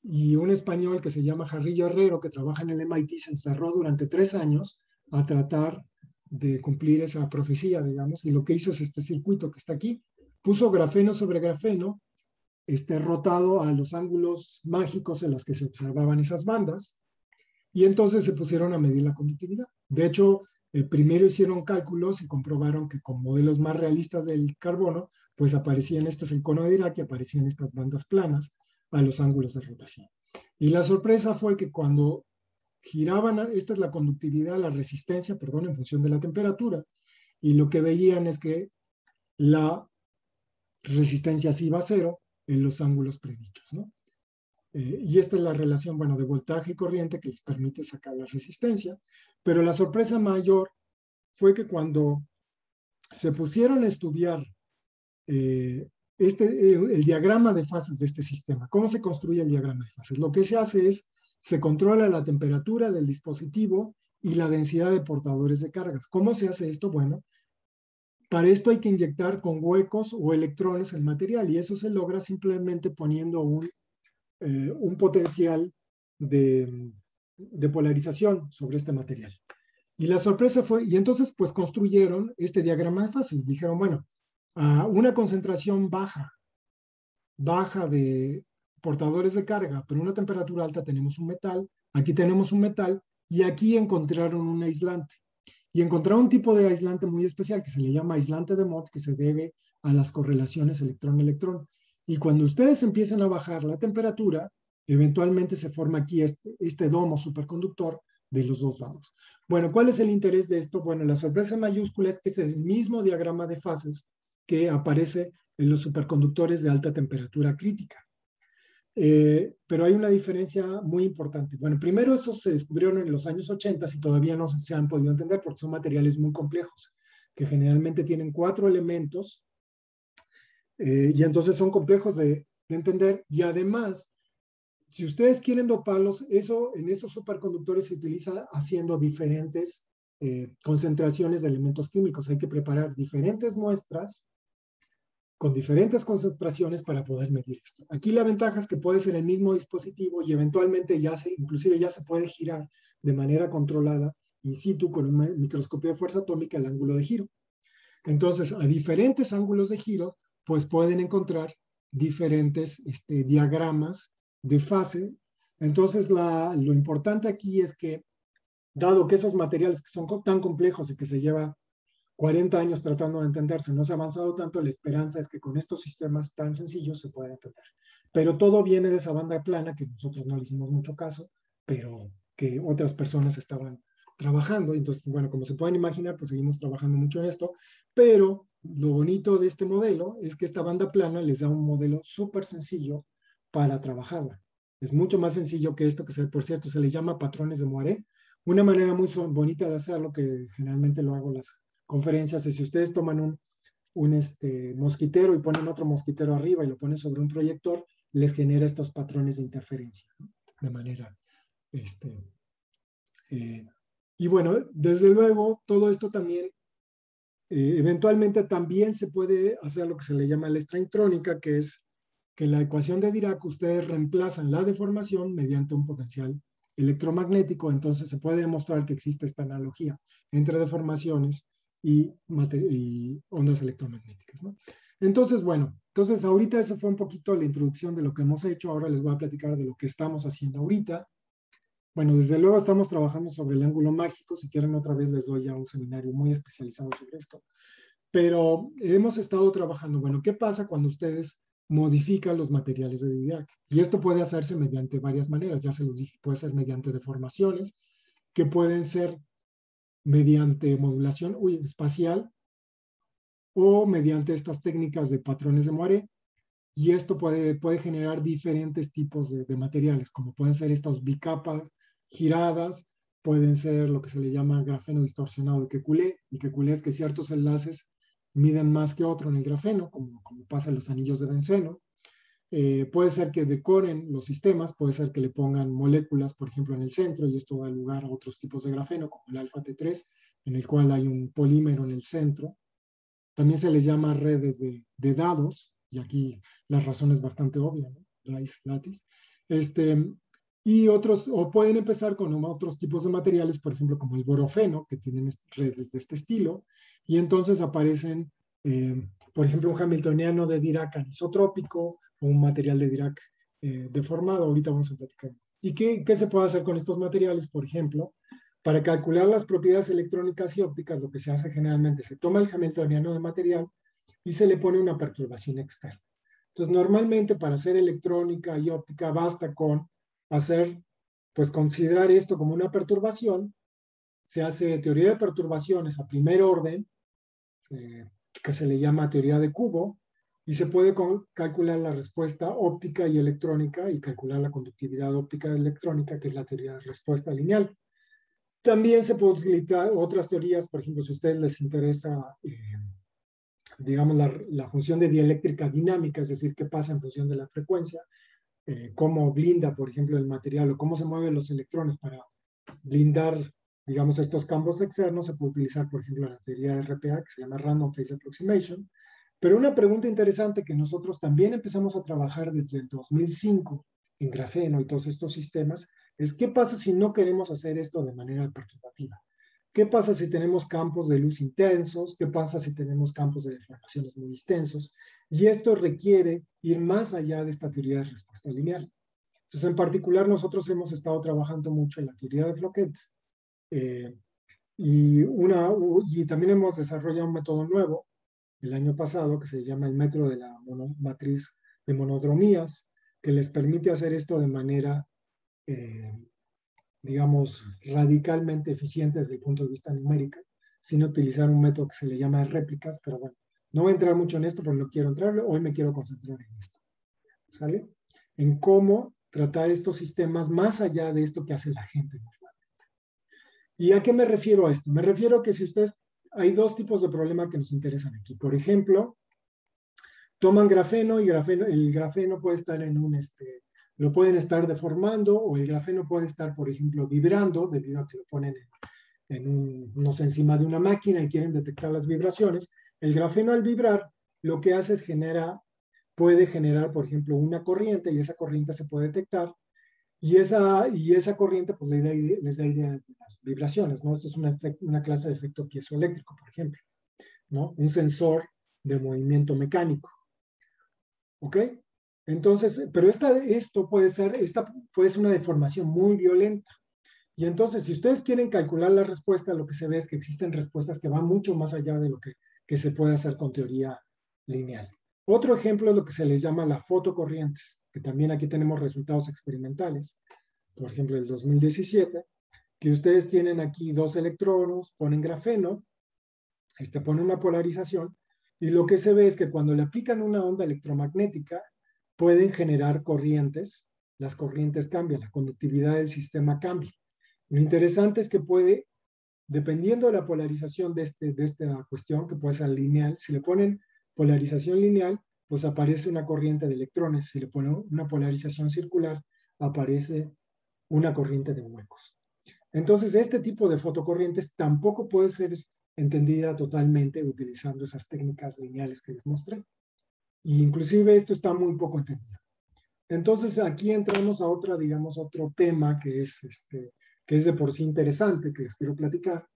y un español que se llama Jarrillo Herrero, que trabaja en el MIT, se encerró durante 3 años a tratar de cumplir esa profecía, digamos, y lo que hizo es este circuito que está aquí, puso grafeno sobre grafeno, rotado a los ángulos mágicos en los que se observaban esas bandas, y entonces se pusieron a medir la conductividad. De hecho, primero hicieron cálculos y comprobaron que con modelos más realistas del carbono, pues aparecían estas, el cono de Dirac, y aparecían estas bandas planas a los ángulos de rotación. Y la sorpresa fue que cuando giraban, esta es la conductividad, la resistencia, perdón, en función de la temperatura, y lo que veían es que la resistencia se iba a cero en los ángulos predichos, ¿no? Y esta es la relación, bueno, de voltaje y corriente que les permite sacar la resistencia. Pero la sorpresa mayor fue que cuando se pusieron a estudiar el diagrama de fases de este sistema, ¿cómo se construye el diagrama de fases? Lo que se hace es, se controla la temperatura del dispositivo y la densidad de portadores de cargas. ¿Cómo se hace esto? Bueno, para esto hay que inyectar con huecos o electrones el material, y eso se logra simplemente poniendo un potencial de polarización sobre este material. Y la sorpresa fue, y entonces pues construyeron este diagrama de fases. Dijeron, bueno, a una concentración baja de portadores de carga, pero a una temperatura alta tenemos un metal, aquí tenemos un metal, y aquí encontraron un aislante. Y encontraron un tipo de aislante muy especial que se le llama aislante de Mott, que se debe a las correlaciones electrón-electrón. Y cuando ustedes empiezan a bajar la temperatura, eventualmente se forma aquí este domo superconductor de los dos lados. Bueno, ¿cuál es el interés de esto? Bueno, la sorpresa mayúscula es que es el mismo diagrama de fases que aparece en los superconductores de alta temperatura crítica. Pero hay una diferencia muy importante. Bueno, primero esos se descubrieron en los años 80 y todavía no se han podido entender porque son materiales muy complejos, que generalmente tienen 4 elementos, y entonces son complejos de entender. Y además, si ustedes quieren doparlos, eso en esos superconductores se utiliza haciendo diferentes concentraciones de elementos químicos. Hay que preparar diferentes muestras con diferentes concentraciones para poder medir esto. Aquí la ventaja es que puede ser el mismo dispositivo y eventualmente inclusive ya se puede girar de manera controlada in situ con un microscopio de fuerza atómica el ángulo de giro. Entonces, a diferentes ángulos de giro, pues pueden encontrar diferentes diagramas de fase. Entonces, lo importante aquí es que, dado que esos materiales que son tan complejos y que se lleva 40 años tratando de entenderse, no se ha avanzado tanto, la esperanza es que con estos sistemas tan sencillos se pueda entender. Pero todo viene de esa banda plana que nosotros no le hicimos mucho caso, pero que otras personas estaban trabajando. Entonces, bueno, como se pueden imaginar, pues seguimos trabajando mucho en esto, pero lo bonito de este modelo es que esta banda plana les da un modelo súper sencillo para trabajarla. Es mucho más sencillo que esto, por cierto, se les llama patrones de Moiré. Una manera muy bonita de hacerlo, que generalmente lo hago en las conferencias, es si ustedes toman un mosquitero y ponen otro mosquitero arriba y lo ponen sobre un proyector, les genera estos patrones de interferencia, ¿no? De manera, este, eh, y bueno, desde luego, todo esto también, eventualmente también se puede hacer lo que se le llama la electrointrónica, que es que la ecuación de Dirac ustedes reemplazan la deformación mediante un potencial electromagnético, entonces se puede demostrar que existe esta analogía entre deformaciones y ondas electromagnéticas, ¿no? Entonces, bueno, entonces ahorita eso fue un poquito la introducción de lo que hemos hecho, ahora les voy a platicar de lo que estamos haciendo ahorita. Bueno, desde luego estamos trabajando sobre el ángulo mágico, si quieren otra vez les doy ya un seminario muy especializado sobre esto, pero hemos estado trabajando, bueno, ¿qué pasa cuando ustedes modifican los materiales de Dirac? Y esto puede hacerse mediante varias maneras, ya se los dije, puede ser mediante deformaciones, que pueden ser mediante modulación espacial o mediante estas técnicas de patrones de Moiré, y esto puede generar diferentes tipos de materiales, como pueden ser estas bicapas giradas, pueden ser lo que se le llama grafeno distorsionado de Kekulé, y Kekulé es que ciertos enlaces miden más que otro en el grafeno, como pasa en los anillos de benceno. Puede ser que decoren los sistemas, puede ser que le pongan moléculas, por ejemplo, en el centro, y esto da lugar a otros tipos de grafeno, como el alfa T3, en el cual hay un polímero en el centro. También se les llama redes de dados, y aquí la razón es bastante obvia, ¿no? Dice lattice. Y otros, o pueden empezar con otros tipos de materiales, por ejemplo, como el borofeno, que tienen redes de este estilo, y entonces aparecen, por ejemplo, un hamiltoniano de Dirac anisotrópico, o un material de Dirac deformado. Ahorita vamos a platicar. ¿Y qué se puede hacer con estos materiales? Por ejemplo, para calcular las propiedades electrónicas y ópticas, lo que se hace generalmente, se toma el hamiltoniano de material y se le pone una perturbación externa. Entonces, normalmente para hacer electrónica y óptica basta con hacer, pues considerar esto como una perturbación. Se hace teoría de perturbaciones a primer orden, que se le llama teoría de cubo, y se puede calcular la respuesta óptica y electrónica y calcular la conductividad óptica y electrónica, que es la teoría de respuesta lineal. También se puede utilizar otras teorías, por ejemplo, si a ustedes les interesa, digamos, la función de dieléctrica dinámica, es decir, qué pasa en función de la frecuencia, cómo blinda, por ejemplo, el material o cómo se mueven los electrones para blindar, digamos, estos campos externos, se puede utilizar, por ejemplo, la teoría de RPA, que se llama Random Phase Approximation. Pero una pregunta interesante que nosotros también empezamos a trabajar desde el 2005 en grafeno y todos estos sistemas es qué pasa si no queremos hacer esto de manera perturbativa. ¿Qué pasa si tenemos campos de luz intensos? ¿Qué pasa si tenemos campos de deformaciones muy extensos? Y esto requiere ir más allá de esta teoría de respuesta lineal. Entonces, en particular, nosotros hemos estado trabajando mucho en la teoría de floquetes. Y también hemos desarrollado un método nuevo el año pasado que se llama el método de la matriz de monodromías, que les permite hacer esto de manera, digamos, radicalmente eficiente desde el punto de vista numérico, sin utilizar un método que se le llama réplicas, pero bueno, no voy a entrar mucho en esto porque no quiero entrar, hoy me quiero concentrar en esto, ¿sale? En cómo tratar estos sistemas más allá de esto que hace la gente normalmente. ¿Y a qué me refiero a esto? Me refiero a que si ustedes, hay dos tipos de problema que nos interesan aquí. Por ejemplo, toman grafeno y el grafeno puede estar lo pueden estar deformando, o el grafeno puede estar, por ejemplo, vibrando debido a que lo ponen no sé, encima de una máquina y quieren detectar las vibraciones. El grafeno al vibrar lo que hace es puede generar, por ejemplo, una corriente, y esa corriente se puede detectar, y esa corriente pues les da idea de las vibraciones, ¿no? Esto es una clase de efecto piezoeléctrico, por ejemplo, ¿no? Un sensor de movimiento mecánico. ¿Ok? Entonces, pero esto puede ser una deformación muy violenta. Y entonces, si ustedes quieren calcular la respuesta, lo que se ve es que existen respuestas que van mucho más allá de lo que se puede hacer con teoría lineal. Otro ejemplo es lo que se les llama la fotocorrientes, que también aquí tenemos resultados experimentales. Por ejemplo, el 2017, que ustedes tienen aquí dos electrones, ponen grafeno, ponen una polarización, y lo que se ve es que cuando le aplican una onda electromagnética, pueden generar corrientes las corrientes cambian, la conductividad del sistema cambia. Lo interesante es que puede, dependiendo de la polarización de esta cuestión, que puede ser lineal, si le ponen polarización lineal, pues aparece una corriente de electrones. Si le ponen una polarización circular, aparece una corriente de huecos. Entonces, este tipo de fotocorrientes tampoco puede ser entendida totalmente utilizando esas técnicas lineales que les mostré. Y inclusive esto está muy poco entendido. Entonces, aquí entramos a otra, digamos, otro tema que es de por sí interesante, que les quiero platicar,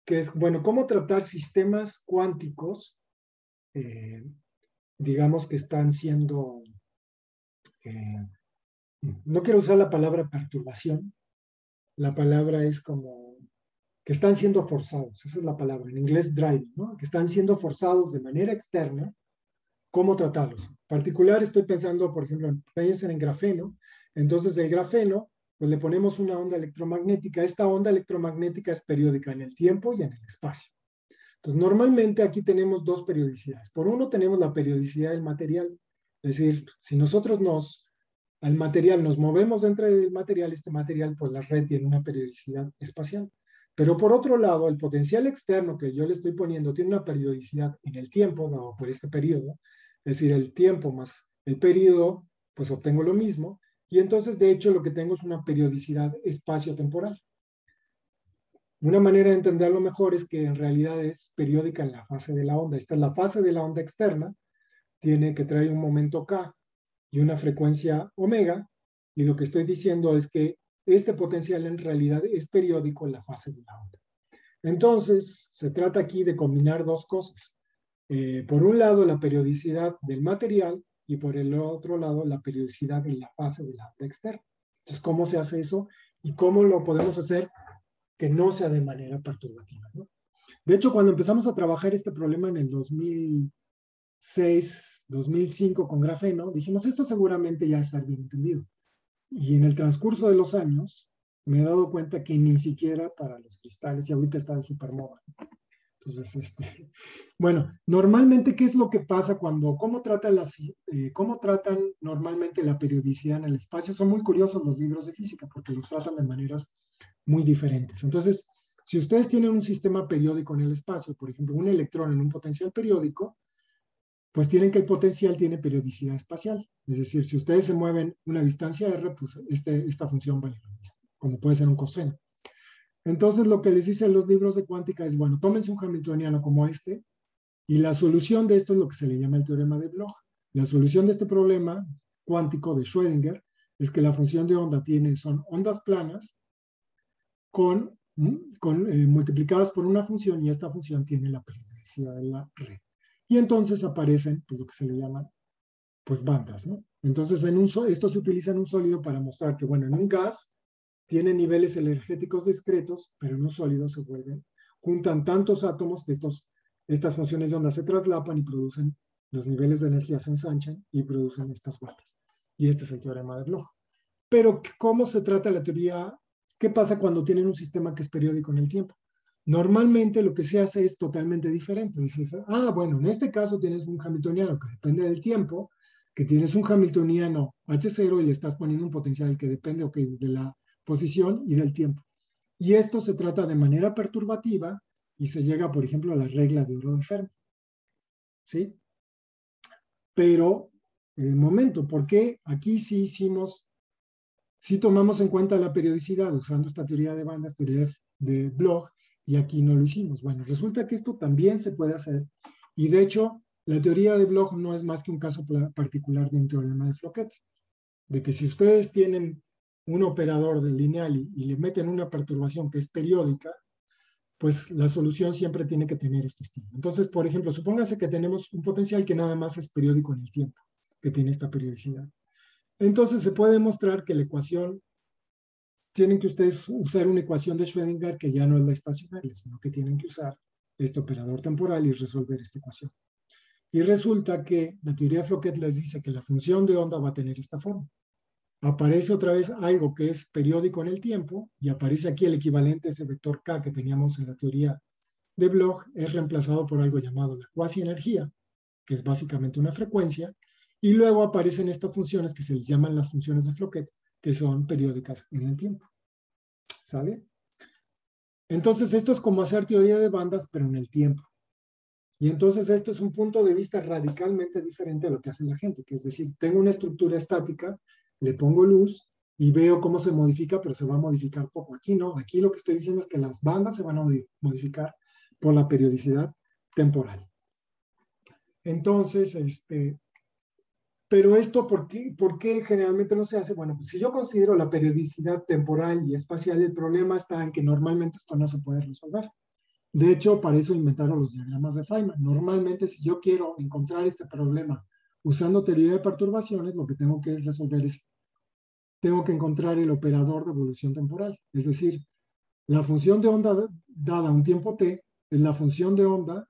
que es, bueno, cómo tratar sistemas cuánticos, digamos, que están siendo, no quiero usar la palabra perturbación, la palabra es como que están siendo forzados, esa es la palabra, en inglés driving, ¿no? Que están siendo forzados de manera externa, ¿cómo tratarlos? En particular estoy pensando, por ejemplo, piensen en grafeno, entonces el grafeno, pues le ponemos una onda electromagnética, esta onda electromagnética es periódica en el tiempo y en el espacio. Entonces, normalmente aquí tenemos dos periodicidades. Por uno tenemos la periodicidad del material, es decir, si nosotros al material nos movemos dentro del material, este material, pues la red tiene una periodicidad espacial. Pero por otro lado, el potencial externo que yo le estoy poniendo tiene una periodicidad en el tiempo, dado por este periodo, es decir, el tiempo más el periodo, pues obtengo lo mismo, y entonces de hecho lo que tengo es una periodicidad espacio-temporal. Una manera de entenderlo mejor es que en realidad es periódica en la fase de la onda. Esta es la fase de la onda externa, tiene que traer un momento K y una frecuencia omega, y lo que estoy diciendo es que este potencial en realidad es periódico en la fase de la onda. Entonces, se trata aquí de combinar dos cosas. Por un lado, la periodicidad del material y por el otro lado, la periodicidad en la fase de la onda externa. Entonces, ¿cómo se hace eso? ¿Y cómo lo podemos hacer que no sea de manera perturbativa, ¿no? De hecho, cuando empezamos a trabajar este problema en el 2006, 2005 con grafeno, dijimos, esto seguramente ya está bien entendido. Y en el transcurso de los años, me he dado cuenta que ni siquiera para los cristales, y ahorita está de supermoda. Entonces, bueno, normalmente, ¿qué es lo que pasa cómo tratan normalmente la periodicidad en el espacio? Son muy curiosos los libros de física porque los tratan de maneras muy diferentes. Entonces, si ustedes tienen un sistema periódico en el espacio, por ejemplo, un electrón en un potencial periódico, pues tienen que el potencial tiene periodicidad espacial. Es decir, si ustedes se mueven una distancia r, pues esta función vale lo mismo, como puede ser un coseno. Entonces, lo que les dicen los libros de cuántica es, bueno, tómense un hamiltoniano como este, y la solución de esto es lo que se le llama el teorema de Bloch. La solución de este problema cuántico de Schrödinger es que la función de onda son ondas planas multiplicadas por una función, y esta función tiene la periodicidad de la red. Y entonces aparecen, pues, lo que se le llaman, pues, bandas, ¿no? Entonces, esto se utiliza en un sólido para mostrar que, bueno, en un gas tiene niveles energéticos discretos, pero en un sólido juntan tantos átomos que estas funciones de onda se traslapan y producen, los niveles de energía se ensanchan y producen estas bandas. Y este es el teorema de Bloch. Pero, ¿cómo se trata la teoría? ¿Qué pasa cuando tienen un sistema que es periódico en el tiempo? Normalmente lo que se hace es totalmente diferente. Dices, bueno, en este caso tienes un hamiltoniano que depende del tiempo, que tienes un hamiltoniano H0 y le estás poniendo un potencial que depende de la posición y del tiempo. Y esto se trata de manera perturbativa y se llega, por ejemplo, a la regla de oro de Fermi. ¿Sí? Pero, momento, ¿por qué aquí sí tomamos en cuenta la periodicidad usando esta teoría de bandas, teoría de Bloch, y aquí no lo hicimos? Bueno, resulta que esto también se puede hacer, y de hecho, la teoría de Bloch no es más que un caso particular de un teorema de Floquet, de que si ustedes tienen un operador del lineal y le meten una perturbación que es periódica, pues la solución siempre tiene que tener este estilo. Entonces, por ejemplo, supónganse que tenemos un potencial que nada más es periódico en el tiempo, que tiene esta periodicidad. Entonces se puede demostrar que la ecuación, tienen que ustedes usar una ecuación de Schrödinger que ya no es la estacionaria, sino que tienen que usar este operador temporal y resolver esta ecuación. Y resulta que la teoría de Floquet les dice que la función de onda va a tener esta forma. Aparece otra vez algo que es periódico en el tiempo, y aparece aquí el equivalente a ese vector K que teníamos en la teoría de Bloch, es reemplazado por algo llamado la cuasi-energía, que es básicamente una frecuencia, y luego aparecen estas funciones que se les llaman las funciones de Floquet, que son periódicas en el tiempo. ¿Sale? Entonces, esto es como hacer teoría de bandas, pero en el tiempo. Y entonces esto es un punto de vista radicalmente diferente a lo que hace la gente, que es decir, tengo una estructura estática, le pongo luz y veo cómo se modifica, pero se va a modificar poco. Aquí no, aquí lo que estoy diciendo es que las bandas se van a modificar por la periodicidad temporal. Entonces, pero esto, ¿por qué generalmente no se hace? Bueno, pues si yo considero la periodicidad temporal y espacial, el problema está en que normalmente esto no se puede resolver. De hecho, para eso inventaron los diagramas de Feynman. Normalmente, si yo quiero encontrar este problema usando teoría de perturbaciones, lo que tengo que resolver es, tengo que encontrar el operador de evolución temporal. Es decir, la función de onda dada a un tiempo t es la función de onda,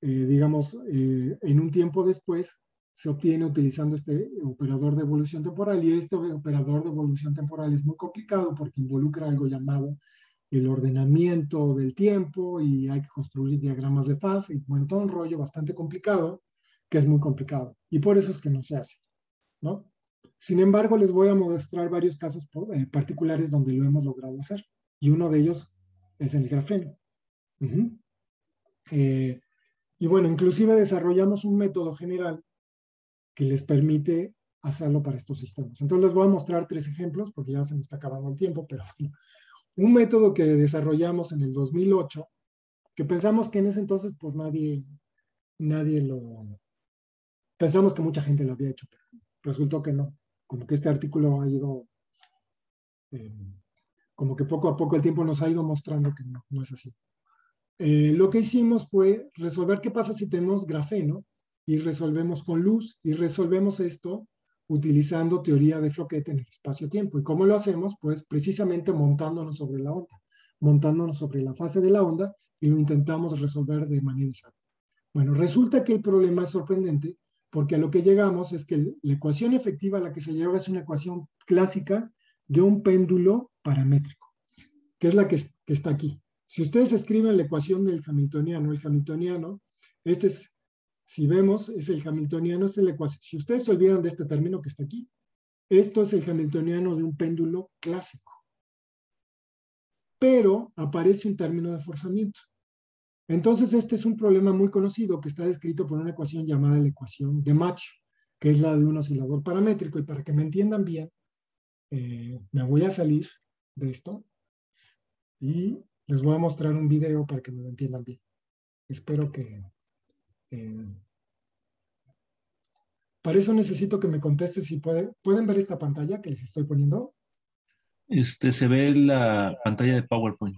digamos, en un tiempo después, se obtiene utilizando este operador de evolución temporal. Y este operador de evolución temporal es muy complicado porque involucra algo llamado el ordenamiento del tiempo y hay que construir diagramas de fase y bueno, todo un rollo bastante complicado que es muy complicado y por eso es que no se hace, ¿no? Sin embargo, les voy a mostrar varios casos particulares donde lo hemos logrado hacer y uno de ellos es el grafeno. Uh-huh. Y bueno, inclusive desarrollamos un método general que les permite hacerlo para estos sistemas. Entonces les voy a mostrar 3 ejemplos porque ya se me está acabando el tiempo, pero bueno, un método que desarrollamos en el 2008, que pensamos que en ese entonces pues nadie pensamos que mucha gente lo había hecho, pero resultó que no, como que este artículo ha ido, eh, como que poco a poco el tiempo nos ha ido mostrando que no es así. Lo que hicimos fue resolver qué pasa si tenemos grafeno y resolvemos con luz y resolvemos esto utilizando teoría de Floquet en el espacio-tiempo. ¿Y cómo lo hacemos? Pues precisamente montándonos sobre la onda, montándonos sobre la fase de la onda y lo intentamos resolver de manera exacta. Bueno, resulta que el problema es sorprendente porque a lo que llegamos es que la ecuación efectiva a la que se llega es una ecuación clásica de un péndulo paramétrico, que es la que está aquí. Si ustedes escriben la ecuación del hamiltoniano, este es, si vemos, es el hamiltoniano, es la ecuación. Si ustedes se olvidan de este término que está aquí, esto es el hamiltoniano de un péndulo clásico. Pero aparece un término de forzamiento. Entonces, este es un problema muy conocido que está descrito por una ecuación llamada la ecuación de Mach, que es la de un oscilador paramétrico. Y para que me entiendan bien, me voy a salir de esto y les voy a mostrar un video para que me lo entiendan bien. Espero que... Eh, para eso necesito que me contestes si pueden ver esta pantalla que les estoy poniendo. Se ve la pantalla de PowerPoint.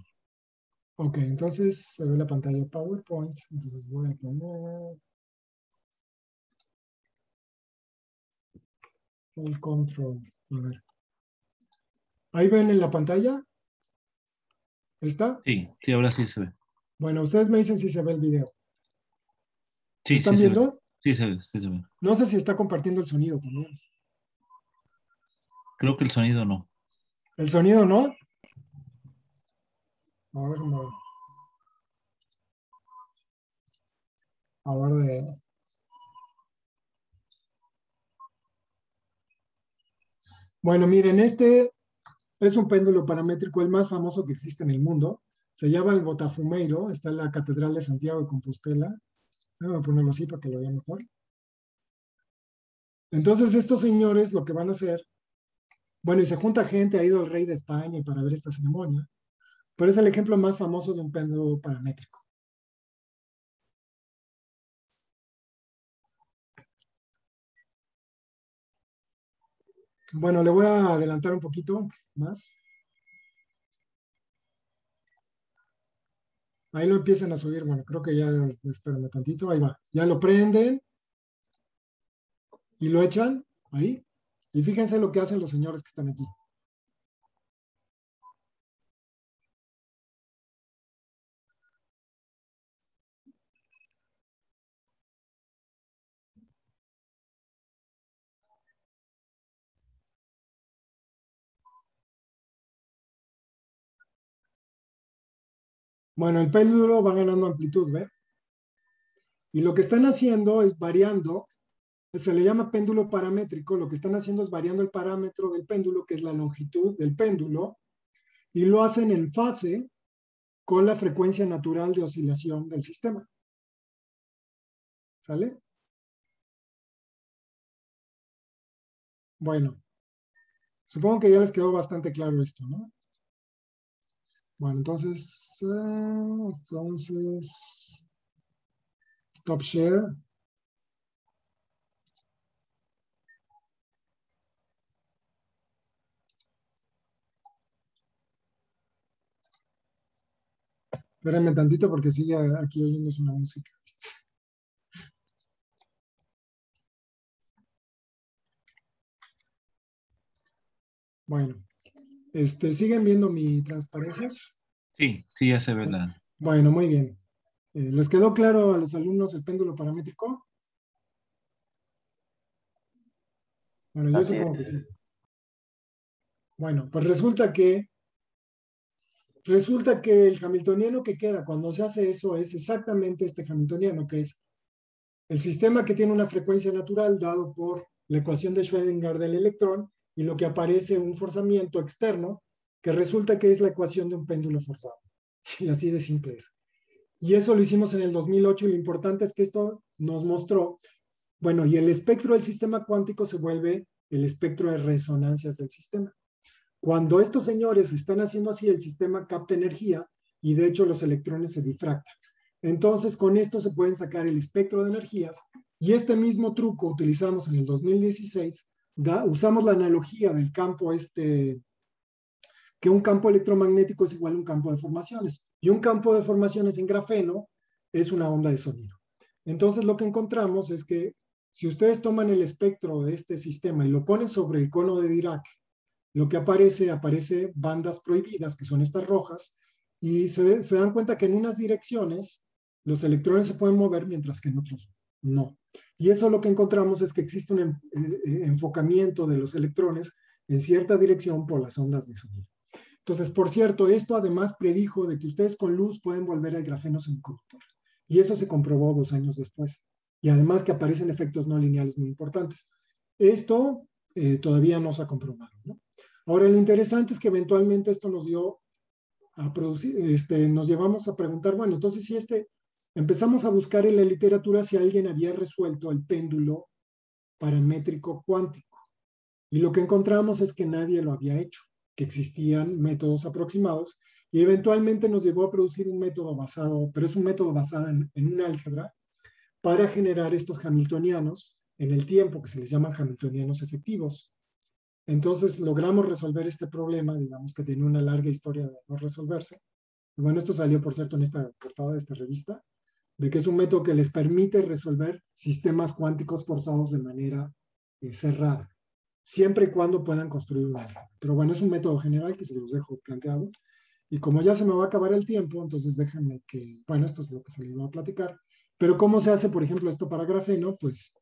Ok, entonces se ve la pantalla de PowerPoint. Entonces voy a poner el control. A ver. ¿Ahí ven en la pantalla? ¿Está? Sí, sí, ahora sí se ve. Bueno, ustedes me dicen si se ve el video. ¿Lo Sí, sí están se ve. viendo? Sí se ve, sí se ve. No sé si está compartiendo el sonido también. Creo que el sonido no. ¿El sonido no? A ver, no. A ver de... Bueno, miren, este es un péndulo paramétrico, el más famoso que existe en el mundo. Se llama el Botafumeiro, está en la Catedral de Santiago de Compostela. Voy a ponerlo así para que lo vean mejor. Entonces, estos señores lo que van a hacer, bueno, y se junta gente, ha ido el rey de España para ver esta ceremonia, pero es el ejemplo más famoso de un péndulo paramétrico. Bueno, le voy a adelantar un poquito más. Ahí lo empiezan a subir. Bueno, creo que ya, espérame tantito, ahí va. Ya lo prenden y lo echan ahí. Y fíjense lo que hacen los señores que están aquí. Bueno, el péndulo va ganando amplitud, ¿ve? Y lo que están haciendo es variando se le llama péndulo paramétrico. Lo que están haciendo es variando el parámetro del péndulo, que es la longitud del péndulo, y lo hacen en fase con la frecuencia natural de oscilación del sistema. ¿Sale? Bueno, supongo que ya les quedó bastante claro esto, ¿no? Bueno, entonces, stop share. Espérenme tantito porque sigue aquí oyéndose una música. Bueno, ¿siguen viendo mis transparencias? Sí, sí, ya se ve la... Bueno, muy bien. ¿Les quedó claro a los alumnos el péndulo paramétrico? Bueno, yo Así supongo que sí. es. Bueno, pues resulta que el hamiltoniano que queda cuando se hace eso es exactamente este hamiltoniano, que es el sistema que tiene una frecuencia natural dado por la ecuación de Schrödinger del electrón y lo que aparece un forzamiento externo que resulta que es la ecuación de un péndulo forzado. Y así de simple es. Y eso lo hicimos en el 2008 y lo importante es que esto nos mostró, bueno, y el espectro del sistema cuántico se vuelve el espectro de resonancias del sistema. Cuando estos señores están haciendo así, el sistema capta energía y de hecho los electrones se difractan. Entonces, con esto se pueden sacar el espectro de energías y este mismo truco utilizamos en el 2016. Usamos la analogía del campo que un campo electromagnético es igual a un campo de formaciones y un campo de formaciones en grafeno es una onda de sonido. Entonces, lo que encontramos es que si ustedes toman el espectro de este sistema y lo ponen sobre el cono de Dirac, lo que aparece bandas prohibidas, que son estas rojas, y se dan cuenta que en unas direcciones los electrones se pueden mover mientras que en otros no. Y eso lo que encontramos es que existe un enfocamiento de los electrones en cierta dirección por las ondas de sonido. Entonces, por cierto, esto además predijo de que ustedes con luz pueden volver al grafeno semiconductor. Y eso se comprobó 2 años después. Y además que aparecen efectos no lineales muy importantes. Esto todavía no se ha comprobado, ¿no? Ahora, lo interesante es que eventualmente esto nos dio a producir, nos llevamos a preguntar, bueno, entonces si empezamos a buscar en la literatura si alguien había resuelto el péndulo paramétrico cuántico. Y lo que encontramos es que nadie lo había hecho, que existían métodos aproximados y eventualmente nos llevó a producir un método basado, pero es un método basado en un álgebra para generar estos hamiltonianos en el tiempo, que se les llaman hamiltonianos efectivos. Entonces logramos resolver este problema, digamos que tiene una larga historia de no resolverse. Y bueno, esto salió, por cierto, en esta portada de esta revista, de que es un método que les permite resolver sistemas cuánticos forzados de manera cerrada, siempre y cuando puedan construir un álgebra. Pero bueno, es un método general que se los dejo planteado. Y como ya se me va a acabar el tiempo, entonces déjenme que, bueno, esto es lo que se les va a platicar. Pero ¿cómo se hace, por ejemplo, esto para grafeno? Pues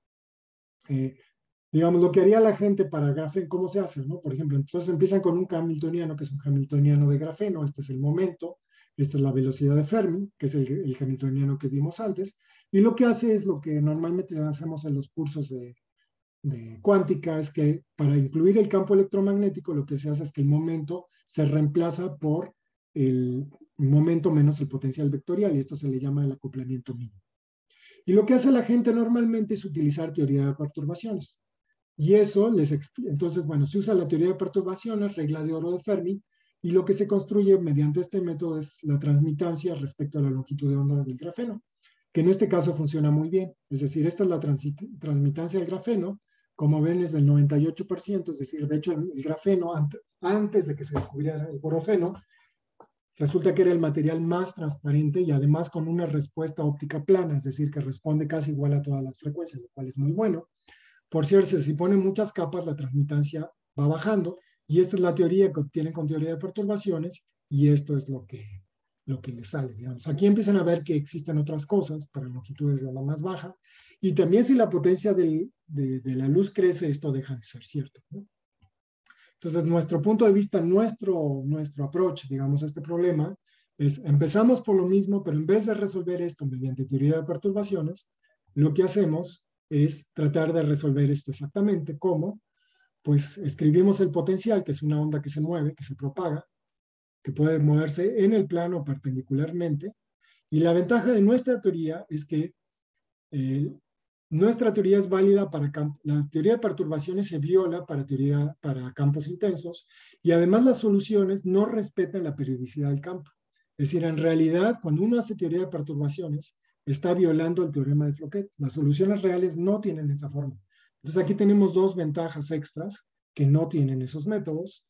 digamos, lo que haría la gente para grafeno, ¿cómo se hace? ¿No? Por ejemplo, entonces empiezan con un hamiltoniano, que es un hamiltoniano de grafeno, este es el momento, esta es la velocidad de Fermi, que es el hamiltoniano que vimos antes, y lo que hace es lo que normalmente hacemos en los cursos de cuántica, es que para incluir el campo electromagnético, lo que se hace es que el momento se reemplaza por el momento menos el potencial vectorial, y esto se le llama el acoplamiento mínimo. Y lo que hace la gente normalmente es utilizar teoría de perturbaciones. Y eso entonces, bueno, se usa la teoría de perturbaciones, regla de oro de Fermi, y lo que se construye mediante este método es la transmitancia respecto a la longitud de onda del grafeno, que en este caso funciona muy bien. Es decir, esta es la transmitancia del grafeno, como ven es del 98%, es decir, de hecho el grafeno antes de que se descubriera el borofeno, resulta que era el material más transparente y además con una respuesta óptica plana, es decir, que responde casi igual a todas las frecuencias, lo cual es muy bueno. Por cierto, si ponen muchas capas, la transmitancia va bajando y esta es la teoría que obtienen con teoría de perturbaciones y esto es lo que les sale, digamos. Aquí empiezan a ver que existen otras cosas para longitudes de onda más baja y también si la potencia de la luz crece, esto deja de ser cierto, ¿no? Entonces, nuestro punto de vista, nuestro approach, digamos, a este problema es empezamos por lo mismo, pero en vez de resolver esto mediante teoría de perturbaciones, lo que hacemos es tratar de resolver esto exactamente. ¿Cómo? Pues escribimos el potencial, que es una onda que se mueve, que se propaga, que puede moverse en el plano perpendicularmente. Y la ventaja de nuestra teoría es que eh, nuestra teoría es válida para la teoría de perturbaciones se viola para campos intensos y además las soluciones no respetan la periodicidad del campo. Es decir, en realidad, cuando uno hace teoría de perturbaciones, está violando el teorema de Floquet. Las soluciones reales no tienen esa forma. Entonces aquí tenemos dos ventajas extras que no tienen esos métodos.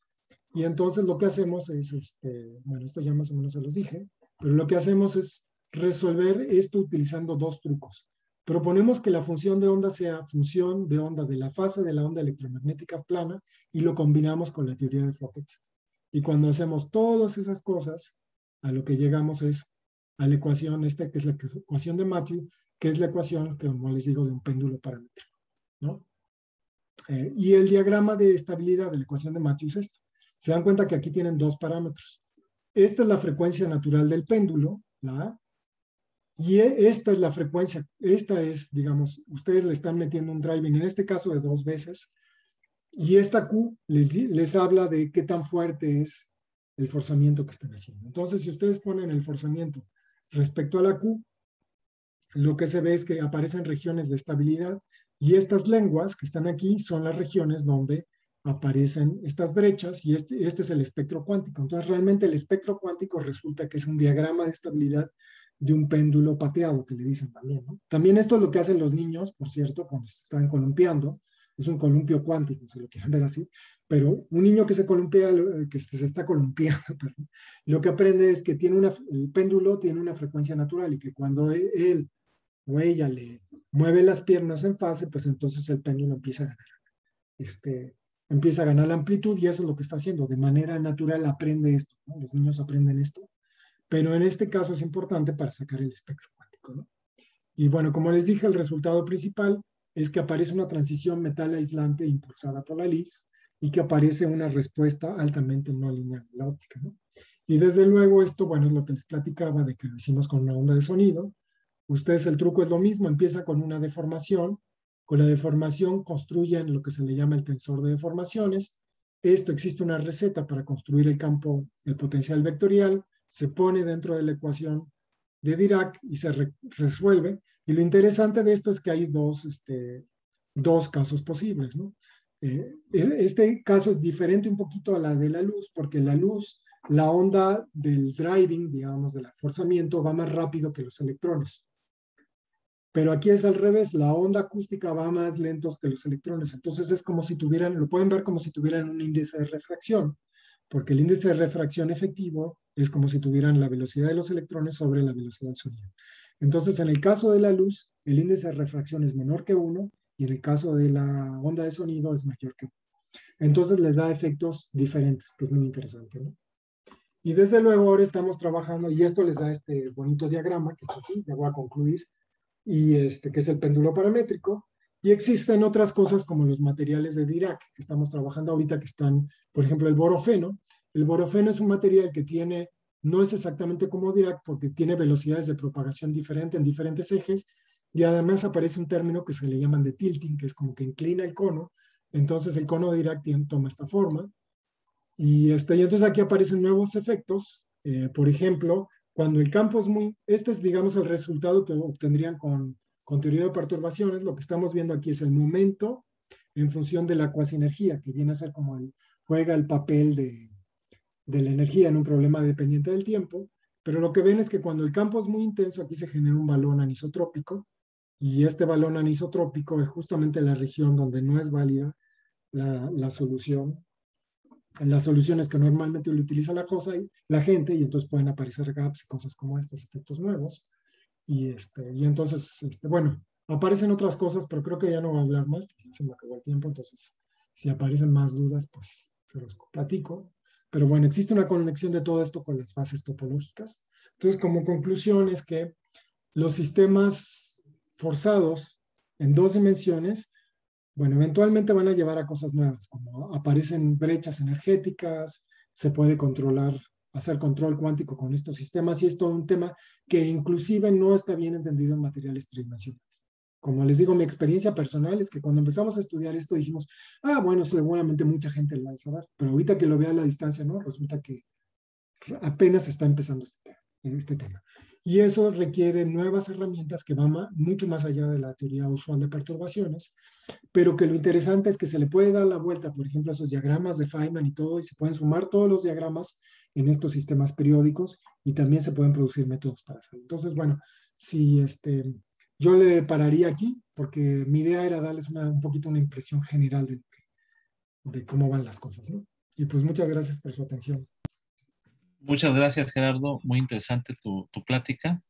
Y entonces lo que hacemos es, bueno, esto ya más o menos se los dije, pero lo que hacemos es resolver esto utilizando dos trucos. Proponemos que la función de onda sea función de onda de la fase de la onda electromagnética plana y lo combinamos con la teoría de Floquet. Y cuando hacemos todas esas cosas, a lo que llegamos es a la ecuación que es la ecuación de Matthew, que es la ecuación, que como les digo, de un péndulo paramétrico, ¿no? Y el diagrama de estabilidad de la ecuación de Matthew es esto. Se dan cuenta que aquí tienen dos parámetros. Esta es la frecuencia natural del péndulo, la A, y esta es la frecuencia, esta es, digamos, ustedes le están metiendo un driving, en este caso de 2 veces, y esta Q les habla de qué tan fuerte es el forzamiento que están haciendo. Entonces, si ustedes ponen el forzamiento respecto a la Q, lo que se ve es que aparecen regiones de estabilidad y estas lenguas que están aquí son las regiones donde aparecen estas brechas y este es el espectro cuántico. Entonces, realmente el espectro cuántico resulta que es un diagrama de estabilidad de un péndulo pateado, que le dicen también, ¿no? También esto es lo que hacen los niños, por cierto, cuando se están columpiando. Es un columpio cuántico, si lo quieren ver así. Pero un niño que se columpia, que se está columpiando, perdón, lo que aprende es que el péndulo tiene una frecuencia natural y que cuando él o ella le mueve las piernas en fase, pues entonces el péndulo empieza a ganar la amplitud y eso es lo que está haciendo. De manera natural aprende esto, ¿no? Los niños aprenden esto, pero en este caso es importante para sacar el espectro cuántico, ¿no? Y bueno, como les dije, el resultado principal es que aparece una transición metal aislante impulsada por la LIS y que aparece una respuesta altamente no lineal de la óptica, ¿no? Y desde luego esto, bueno, es lo que les platicaba de que lo hicimos con una onda de sonido. Ustedes el truco es lo mismo, empieza con una deformación, con la deformación construyen lo que se le llama el tensor de deformaciones. Esto existe una receta para construir el campo, el potencial vectorial, se pone dentro de la ecuación de Dirac y se resuelve. Y lo interesante de esto es que hay dos casos posibles, ¿no? Este caso es diferente un poquito a la de la luz, porque la luz, la onda del driving, digamos, del forzamiento, va más rápido que los electrones. Pero aquí es al revés, la onda acústica va más lentos que los electrones. Entonces es como si tuvieran, lo pueden ver como si tuvieran un índice de refracción, porque el índice de refracción efectivo es como si tuvieran la velocidad de los electrones sobre la velocidad del sonido. Entonces, en el caso de la luz, el índice de refracción es menor que 1 y en el caso de la onda de sonido es mayor que 1. Entonces les da efectos diferentes, que es muy interesante, ¿no? Y desde luego ahora estamos trabajando, y esto les da este bonito diagrama que está aquí, ya voy a concluir, y que es el péndulo paramétrico. Y existen otras cosas como los materiales de Dirac que estamos trabajando ahorita, que están, por ejemplo, el borofeno. El borofeno es un material que tiene, no es exactamente como Dirac, porque tiene velocidades de propagación diferentes en diferentes ejes, y además aparece un término que se le llaman de tilting, que es como que inclina el cono. Entonces el cono de Dirac toma esta forma. Y entonces aquí aparecen nuevos efectos. Por ejemplo, cuando el campo es este es, digamos, el resultado que obtendrían con teoría de perturbaciones. Lo que estamos viendo aquí es el momento en función de la cuasinergia, que viene a ser como juega el papel de la energía en un problema dependiente del tiempo. Pero lo que ven es que cuando el campo es muy intenso, aquí se genera un balón anisotrópico, y este balón anisotrópico es justamente la región donde no es válida la solución, las soluciones que normalmente lo utiliza la gente, y entonces pueden aparecer gaps y cosas como estos, efectos nuevos. Y entonces, bueno, aparecen otras cosas, pero creo que ya no voy a hablar más, porque ya se me acabó el tiempo, entonces, si aparecen más dudas, pues se los platico. Pero bueno, existe una conexión de todo esto con las fases topológicas. Entonces, como conclusión es que los sistemas forzados en 2 dimensiones, bueno, eventualmente van a llevar a cosas nuevas, como aparecen brechas energéticas, se puede hacer control cuántico con estos sistemas, y es todo un tema que inclusive no está bien entendido en materiales tridimensionales, como les digo, mi experiencia personal es que cuando empezamos a estudiar esto dijimos, ah, bueno, seguramente mucha gente lo va a saber, pero ahorita que lo vea a la distancia, ¿no? Resulta que apenas está empezando este tema. Y eso requiere nuevas herramientas que van mucho más allá de la teoría usual de perturbaciones, pero que lo interesante es que se le puede dar la vuelta, por ejemplo, a esos diagramas de Feynman y todo, y se pueden sumar todos los diagramas en estos sistemas periódicos y también se pueden producir métodos para hacerlo. Entonces, bueno, si yo le pararía aquí, porque mi idea era darles un poquito una impresión general de cómo van las cosas, ¿no? Y pues muchas gracias por su atención. Muchas gracias, Gerardo. Muy interesante tu plática.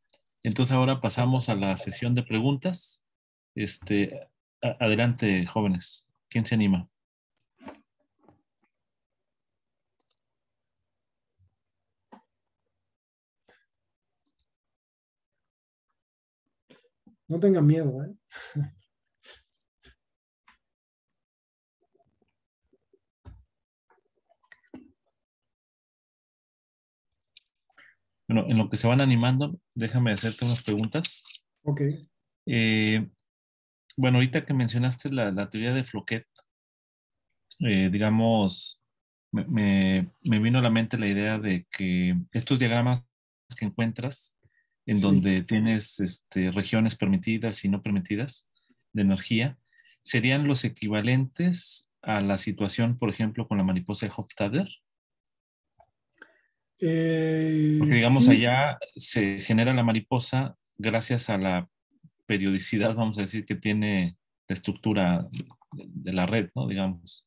Entonces ahora pasamos a la sesión de preguntas. Adelante, jóvenes. ¿Quién se anima? No tengan miedo, ¿eh? Bueno, en lo que se van animando, déjame hacerte unas preguntas. Ok. Eh, bueno, ahorita que mencionaste la teoría de Floquet, digamos, me vino a la mente la idea de que estos diagramas que encuentras, en Sí. donde tienes regiones permitidas y no permitidas de energía, serían los equivalentes a la situación, por ejemplo, con la mariposa de Hofstadter. Porque, digamos, Sí, allá se genera la mariposa gracias a la periodicidad, vamos a decir, que tiene la estructura de la red, ¿no? Digamos.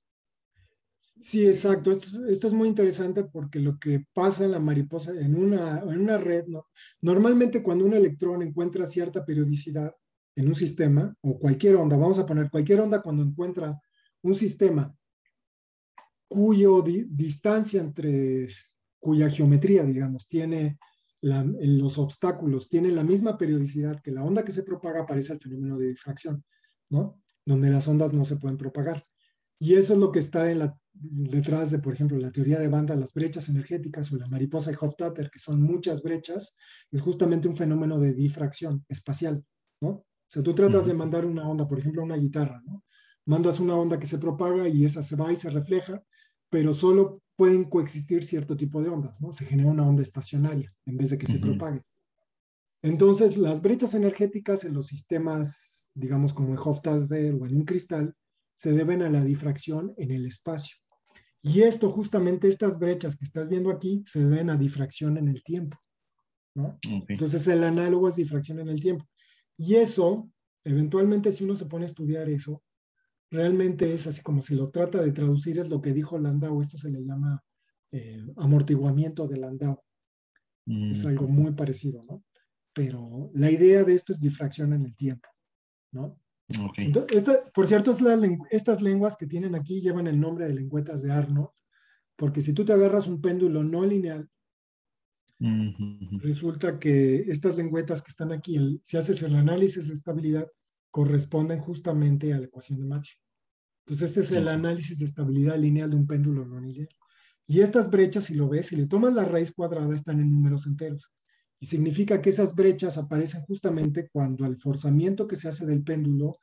sí, exacto. Esto es muy interesante porque lo que pasa en la mariposa, en una red, ¿no? Normalmente cuando un electrón encuentra cierta periodicidad en un sistema, o cualquier onda, vamos a poner cualquier onda cuando encuentra un sistema cuyo distancia cuya geometría, digamos, tiene en los obstáculos, tiene la misma periodicidad que la onda que se propaga, aparece el fenómeno de difracción, ¿no? Donde las ondas no se pueden propagar. Y eso es lo que está detrás de, por ejemplo, la teoría de banda, las brechas energéticas o la mariposa de Hofstadter, que son muchas brechas, es justamente un fenómeno de difracción espacial, ¿no? O sea, tú tratas de Ujú, mandar una onda, por ejemplo, una guitarra, ¿no? Mandas una onda que se propaga y esa se va y se refleja, pero solo pueden coexistir cierto tipo de ondas, ¿no? Se genera una onda estacionaria en vez de que se ujú. propague. Entonces, las brechas energéticas en los sistemas, digamos como en Hofstadter o en un cristal, se deben a la difracción en el espacio. Y esto, justamente estas brechas que estás viendo aquí, se deben a difracción en el tiempo, ¿no? Ok. Entonces, el análogo es difracción en el tiempo. Y eso, eventualmente, si uno se pone a estudiar eso, realmente es así como si lo trata de traducir, es lo que dijo Landau, esto se le llama amortiguamiento de Landau. Es Mm, algo muy parecido, ¿no? Pero la idea de esto es difracción en el tiempo, ¿no? ok. Entonces, por cierto, estas lenguas que tienen aquí llevan el nombre de lengüetas de Arnold, porque si tú te agarras un péndulo no lineal, Ujú, ujú. resulta que estas lengüetas que están aquí, si haces el análisis de estabilidad, corresponden justamente a la ecuación de Machi. Entonces, este es el Ok. análisis de estabilidad lineal de un péndulo no lineal. Y estas brechas, si lo ves, si le tomas la raíz cuadrada, están en números enteros. Y significa que esas brechas aparecen justamente cuando el forzamiento que se hace del péndulo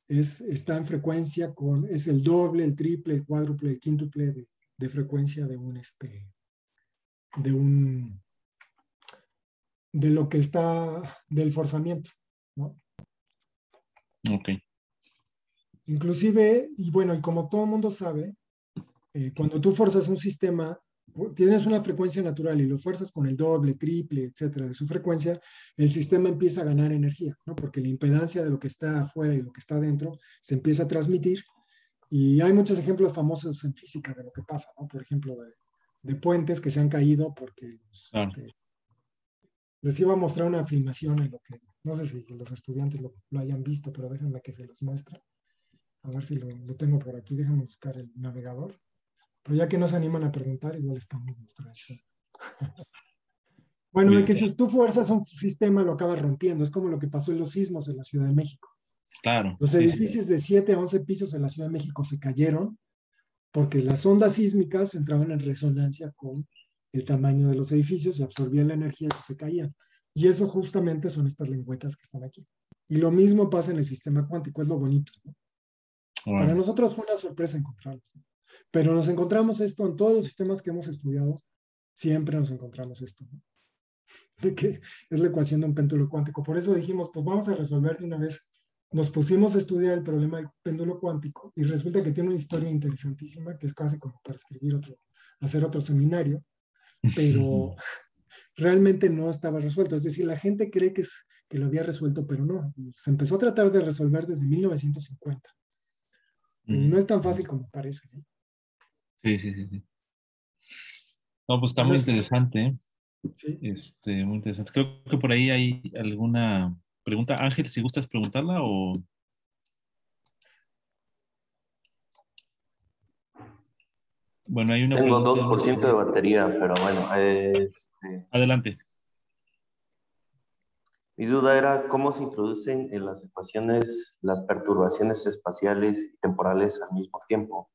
está en frecuencia es el doble, el triple, el cuádruple, el quíntuple de frecuencia de un, de lo que está, del forzamiento, ¿no? Ok. Inclusive, y bueno, y como todo el mundo sabe, cuando tú forzas un sistema, tienes una frecuencia natural y lo fuerzas con el doble, triple, etcétera, de su frecuencia, el sistema empieza a ganar energía, ¿no? Porque la impedancia de lo que está afuera y lo que está adentro se empieza a transmitir. Y hay muchos ejemplos famosos en física de lo que pasa, ¿no? Por ejemplo, de puentes que se han caído porque Claro. les iba a mostrar una filmación en lo que, no sé si los estudiantes lo hayan visto, pero déjenme que se los muestre. A ver si lo tengo por aquí, déjenme buscar el navegador. Pero ya que no se animan a preguntar, igual les podemos mostrar eso. Bueno, de Bien. que si tú fuerzas un sistema lo acabas rompiendo, es como lo que pasó en los sismos en la Ciudad de México. Claro. Los Sí, sí. edificios de 7 a 11 pisos en la Ciudad de México se cayeron porque las ondas sísmicas entraban en resonancia con el tamaño de los edificios y absorbían la energía que se caían. Y eso justamente son estas lengüetas que están aquí. Y lo mismo pasa en el sistema cuántico, es lo bonito, ¿no? Para Órale. nosotros fue una sorpresa encontrarlo, ¿no? Pero nos encontramos esto en todos los sistemas que hemos estudiado, siempre nos encontramos esto, ¿no? De que es la ecuación de un péndulo cuántico. Por eso dijimos, pues vamos a resolver de una vez. Nos pusimos a estudiar el problema del péndulo cuántico y resulta que tiene una historia interesantísima, que es casi como para escribir otro, hacer otro seminario, pero realmente no estaba resuelto. Es decir, la gente cree que lo había resuelto, pero no. Se empezó a tratar de resolver desde 1950. Y no es tan fácil como parece, ¿eh? Sí, sí, sí, sí. No, pues está Bueno, muy interesante, ¿eh? sí. Muy interesante. Creo que por ahí hay alguna pregunta. Ángel, si gustas preguntarla o... Bueno, hay una Tengo pregunta. 2% de batería, pero bueno, Adelante. mi duda era cómo se introducen en las ecuaciones las perturbaciones espaciales y temporales al mismo tiempo.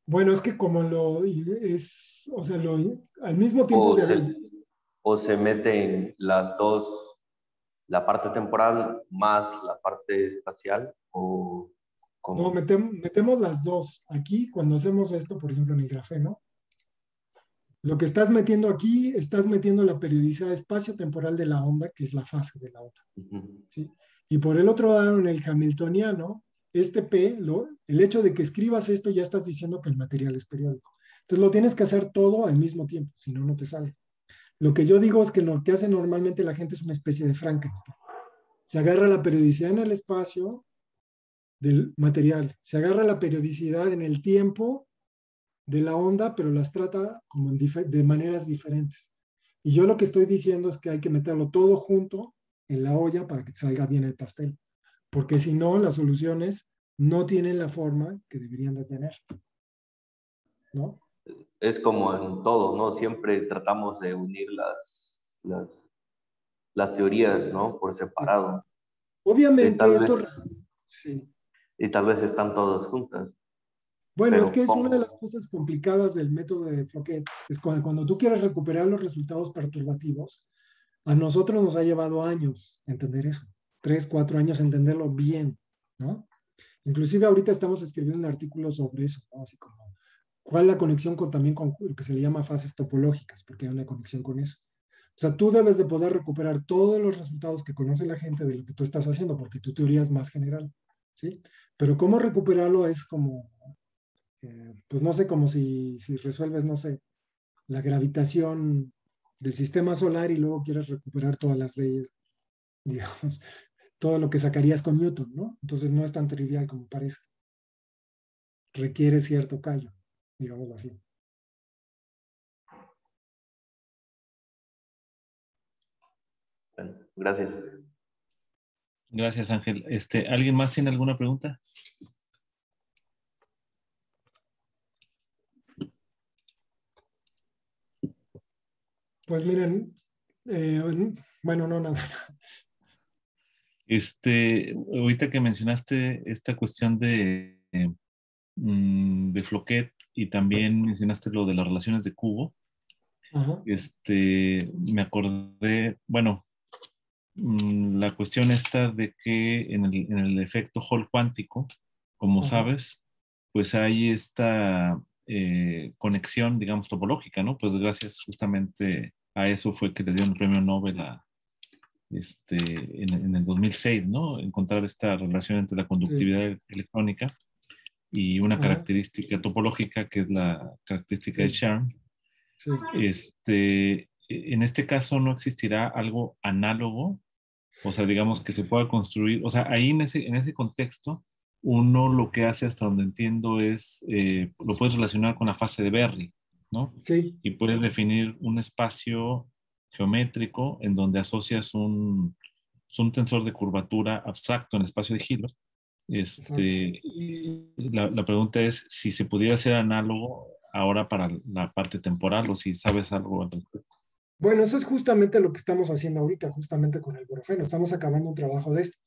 Bueno, es que como lo es, o sea, al mismo tiempo O de se, o se meten las dos, la parte temporal más la parte espacial, o no, cómo. metemos las dos. Aquí, cuando hacemos esto, por ejemplo, en el grafeno, lo que estás metiendo aquí, estás metiendo la periodicidad espacio-temporal de la onda, que es la fase de la onda, Ujú. ¿sí? Y por el otro lado, en el hamiltoniano, este P, el hecho de que escribas esto, ya estás diciendo que el material es periódico. Entonces lo tienes que hacer todo al mismo tiempo, si no, no te sale. Lo que yo digo es que lo que hace normalmente la gente es una especie de Frankenstein. Se agarra la periodicidad en el espacio del material, se agarra la periodicidad en el tiempo de la onda, pero las trata como de maneras diferentes. Y yo lo que estoy diciendo es que hay que meterlo todo junto en la olla para que salga bien el pastel, porque si no, las soluciones no tienen la forma que deberían de tener, ¿no? Es como en todo, ¿no? Siempre tratamos de unir las teorías, ¿no? Por separado. Y Obviamente tal esto, vez, sí. y tal vez están todas juntas, Bueno, es pero que es una de las ¿cómo? cosas complicadas del método de Fouquet. Es cuando tú quieres recuperar los resultados perturbativos, a nosotros nos ha llevado años entender eso, 3, 4 años entenderlo bien, ¿no? Inclusive ahorita estamos escribiendo un artículo sobre eso, ¿no? Así como, ¿cuál es la conexión también con lo que se le llama fases topológicas? Porque hay una conexión con eso. O sea, tú debes de poder recuperar todos los resultados que conoce la gente de lo que tú estás haciendo, porque tu teoría es más general, ¿sí? Pero cómo recuperarlo es como, pues no sé, como si resuelves, no sé, la gravitación del sistema solar y luego quieres recuperar todas las leyes, digamos, todo lo que sacarías con Newton, ¿no? Entonces no es tan trivial como parece. Requiere cierto callo, digámoslo así. Bueno, gracias. Gracias, Ángel. ¿Alguien más tiene alguna pregunta? Pues miren, eh, bueno, no, nada. Ahorita que mencionaste esta cuestión de Floquet y también mencionaste lo de las relaciones de cubo, Ajá, me acordé, bueno, la cuestión esta de que en el efecto Hall cuántico, como ajá, sabes, pues hay esta conexión, digamos, topológica, ¿no? Pues gracias justamente a eso fue que le dieron el premio Nobel en el 2006, ¿no? Encontrar esta relación entre la sí, conductividad electrónica y una ajá, característica topológica que es la característica de sí, Chern. sí. En este caso no existirá algo análogo, o sea, digamos que se pueda construir, o sea, ahí en ese contexto, uno lo que hace hasta donde entiendo es, lo puedes relacionar con la fase de Berry, ¿no? Sí, Y puedes definir un espacio geométrico en donde asocias un tensor de curvatura abstracto en el espacio de Hilbert. exacto. La pregunta es si se pudiera hacer análogo ahora para la parte temporal o si sabes algo al respecto. Bueno, eso es justamente lo que estamos haciendo ahorita, justamente con el grafeno. Estamos acabando un trabajo de esto.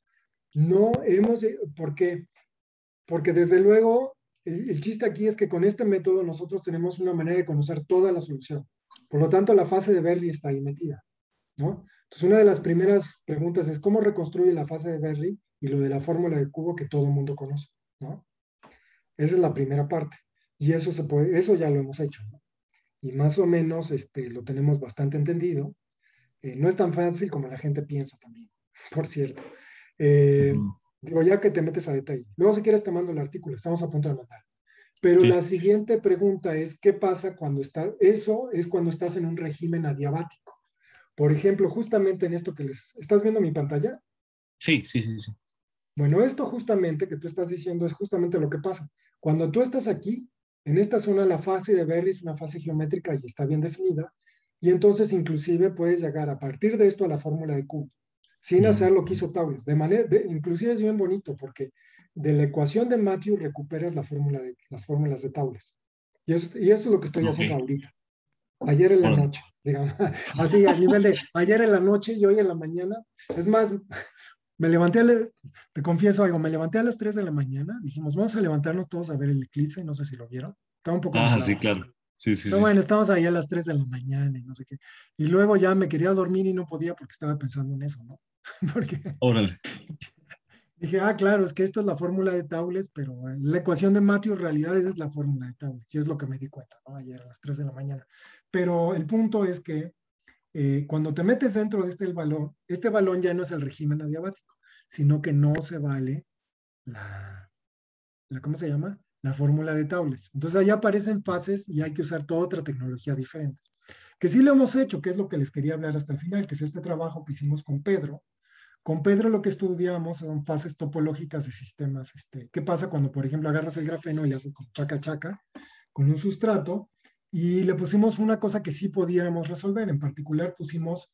No hemos, ¿por qué? Porque desde luego, el chiste aquí es que con este método nosotros tenemos una manera de conocer toda la solución. Por lo tanto, la fase de Berry está ahí metida, ¿no? Entonces, una de las primeras preguntas es cómo reconstruye la fase de Berry y lo de la fórmula de cubo que todo el mundo conoce, ¿no? Esa es la primera parte. Y eso se puede, eso ya lo hemos hecho, ¿no? Y más o menos lo tenemos bastante entendido. No es tan fácil como la gente piensa también, por cierto. Eh, Ujú. Digo, ya que te metes a detalle. Luego, si quieres, te mando el artículo, estamos a punto de mandar. Pero la Sí, siguiente pregunta es, ¿qué pasa cuando eso es cuando estás en un régimen adiabático? Por ejemplo, justamente en esto que les... ¿Estás viendo mi pantalla? sí, sí, sí, sí. Bueno, esto justamente que tú estás diciendo es justamente lo que pasa. Cuando tú estás aquí, en esta zona la fase de Berry es una fase geométrica y está bien definida, y entonces inclusive puedes llegar a partir de esto a la fórmula de Q, sin hacer lo que Mm. hizo Taules. Inclusive es bien bonito porque de la ecuación de Matthew recuperas las fórmulas de Taules. Y eso es lo que estoy Ok, haciendo ahorita. Ayer en la órale. noche, digamos, así a nivel de ayer en la noche y hoy en la mañana. Es más, me levanté, te confieso algo, me levanté a las 3 de la mañana, dijimos, vamos a levantarnos todos a ver el eclipse, no sé si lo vieron, estaba un poco Ah, sí, nublado. claro. Sí, sí, Pero sí. bueno, estábamos ahí a las 3 de la mañana y no sé qué. Y luego ya me quería dormir y no podía porque estaba pensando en eso, ¿no? Porque Órale. dije, ah, claro, es que esto es la fórmula de Taules, pero la ecuación de Matthew en realidad es la fórmula de Taules, y es lo que me di cuenta, ¿no? Ayer a las 3 de la mañana. Pero el punto es que cuando te metes dentro de este balón ya no es el régimen adiabático, sino que no se vale ¿cómo se llama? La fórmula de Taules. Entonces ahí aparecen fases y hay que usar toda otra tecnología diferente. Que sí lo hemos hecho, que es lo que les quería hablar hasta el final, que es este trabajo que hicimos con Pedro. Con Pedro lo que estudiamos son fases topológicas de sistemas. ¿Qué pasa cuando, por ejemplo, agarras el grafeno y haces con chaca chaca, con un sustrato, y le pusimos una cosa que sí pudiéramos resolver? En particular pusimos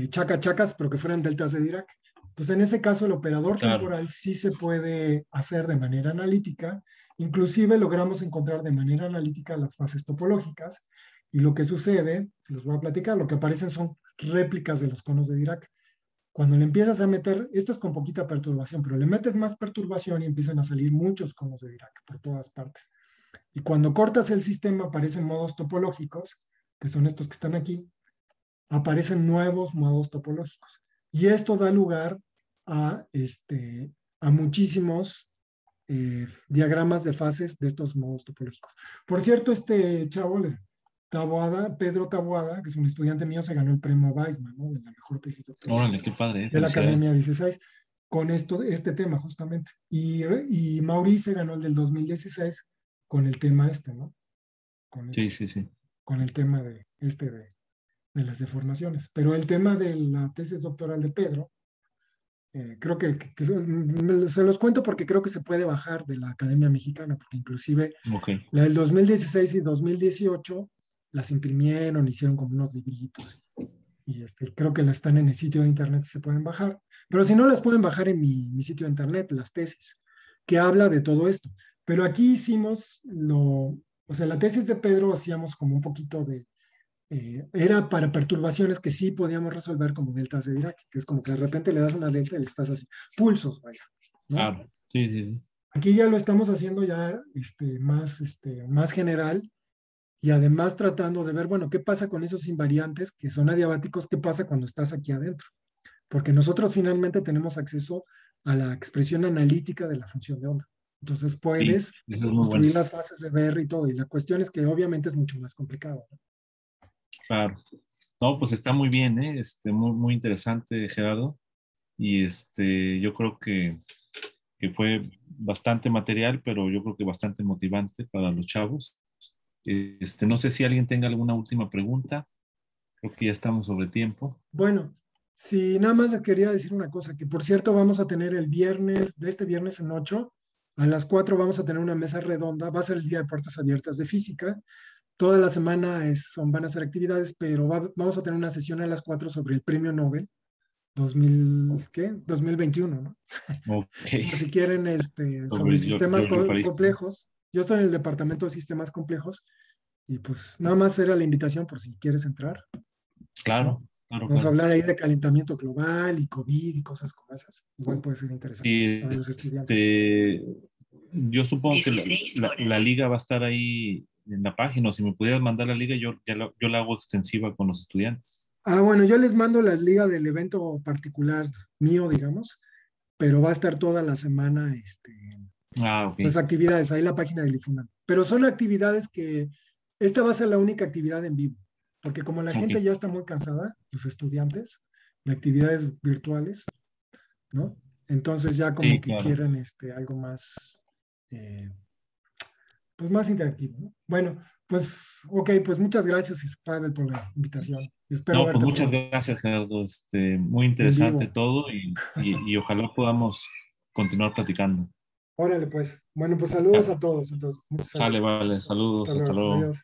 chaca chacas, pero que fueran deltas de Dirac. Entonces, en ese caso, el operador Claro, temporal sí se puede hacer de manera analítica. Inclusive logramos encontrar de manera analítica las fases topológicas. Y lo que sucede, les voy a platicar, lo que aparecen son réplicas de los conos de Dirac. Cuando le empiezas a meter, esto es con poquita perturbación, pero le metes más perturbación y empiezan a salir muchos conos de Dirac por todas partes. Y cuando cortas el sistema aparecen modos topológicos, que son estos que están aquí, aparecen nuevos modos topológicos. Y esto da lugar a muchísimos diagramas de fases de estos modos topológicos. Por cierto, este chavo, Pedro Taboada, que es un estudiante mío, se ganó el premio Weizmann, ¿no? De la mejor tesis doctoral órale, qué padre, de la Academia felicidades. 16, con este tema justamente. Y Maurice ganó el del 2016 con el tema ¿no? Con el, Sí, sí, sí. con el tema de las deformaciones. Pero el tema de la tesis doctoral de Pedro, creo que se los cuento porque creo que se puede bajar de la Academia Mexicana, porque inclusive Ok. la del 2016 y 2018 las imprimieron, hicieron como unos libritos y creo que las están en el sitio de internet y se pueden bajar. Pero si no, las pueden bajar en mi sitio de internet, las tesis, que habla de todo esto. Pero aquí hicimos o sea, la tesis de Pedro hacíamos como un poquito era para perturbaciones que sí podíamos resolver como deltas de Dirac, que es como que de repente le das una delta y le estás así, pulsos, vaya, ¿no? Claro. Sí, sí, sí. Aquí ya lo estamos haciendo ya más general y además tratando de ver, bueno, ¿qué pasa con esos invariantes que son adiabáticos? ¿Qué pasa cuando estás aquí adentro? Porque nosotros finalmente tenemos acceso a la expresión analítica de la función de onda. Entonces Sí, puedes eso es muy bueno. construir las fases de Berry y todo. Y la cuestión es que obviamente es mucho más complicado, ¿no? Claro. No, pues está muy bien, ¿eh? Muy, muy interesante, Gerardo. Y yo creo que fue bastante material, pero yo creo que bastante motivante para los chavos. No sé si alguien tenga alguna última pregunta. Creo que ya estamos sobre tiempo. Bueno, si nada más le quería decir una cosa, que por cierto vamos a tener el viernes, de este viernes en 8, a las 4 vamos a tener una mesa redonda, va a ser el día de puertas abiertas de física. Toda la semana van a ser actividades, pero vamos a tener una sesión a las 4 sobre el premio Nobel 2021, ¿no? Ok. Por si quieren, sobre Sobre sistemas Giorgio París, ¿no? complejos. Yo estoy en el departamento de sistemas complejos y pues nada más era la invitación por si quieres entrar, ¿no? Claro, claro, Vamos a claro. hablar ahí de calentamiento global y COVID y cosas como esas. Igual puede ser interesante Y para los estudiantes. yo supongo que 16 la horas. liga va a estar ahí en la página. O si me pudieras mandar la liga, yo la hago extensiva con los estudiantes. Bueno, yo les mando las ligas del evento particular mío, digamos, pero va a estar toda la semana, Ok. las actividades, ahí en la página del IFUNAM. Pero son actividades que, esta va a ser la única actividad en vivo, porque como la Ok. gente ya está muy cansada, los estudiantes, de actividades virtuales, ¿no? Entonces ya como Sí, que claro. quieren algo más, eh, pues más interactivo, ¿no? Bueno, pues, ok, pues muchas gracias, Pavel, por la invitación. Espero No, pues verte muchas pronto, gracias, Gerardo. Muy en vivo. interesante todo y ojalá podamos continuar platicando. Órale, pues. Bueno, pues saludos Ya, a todos, entonces. Muchos sale, saludos. vale. Hasta Saludos, hasta luego. luego. Adiós.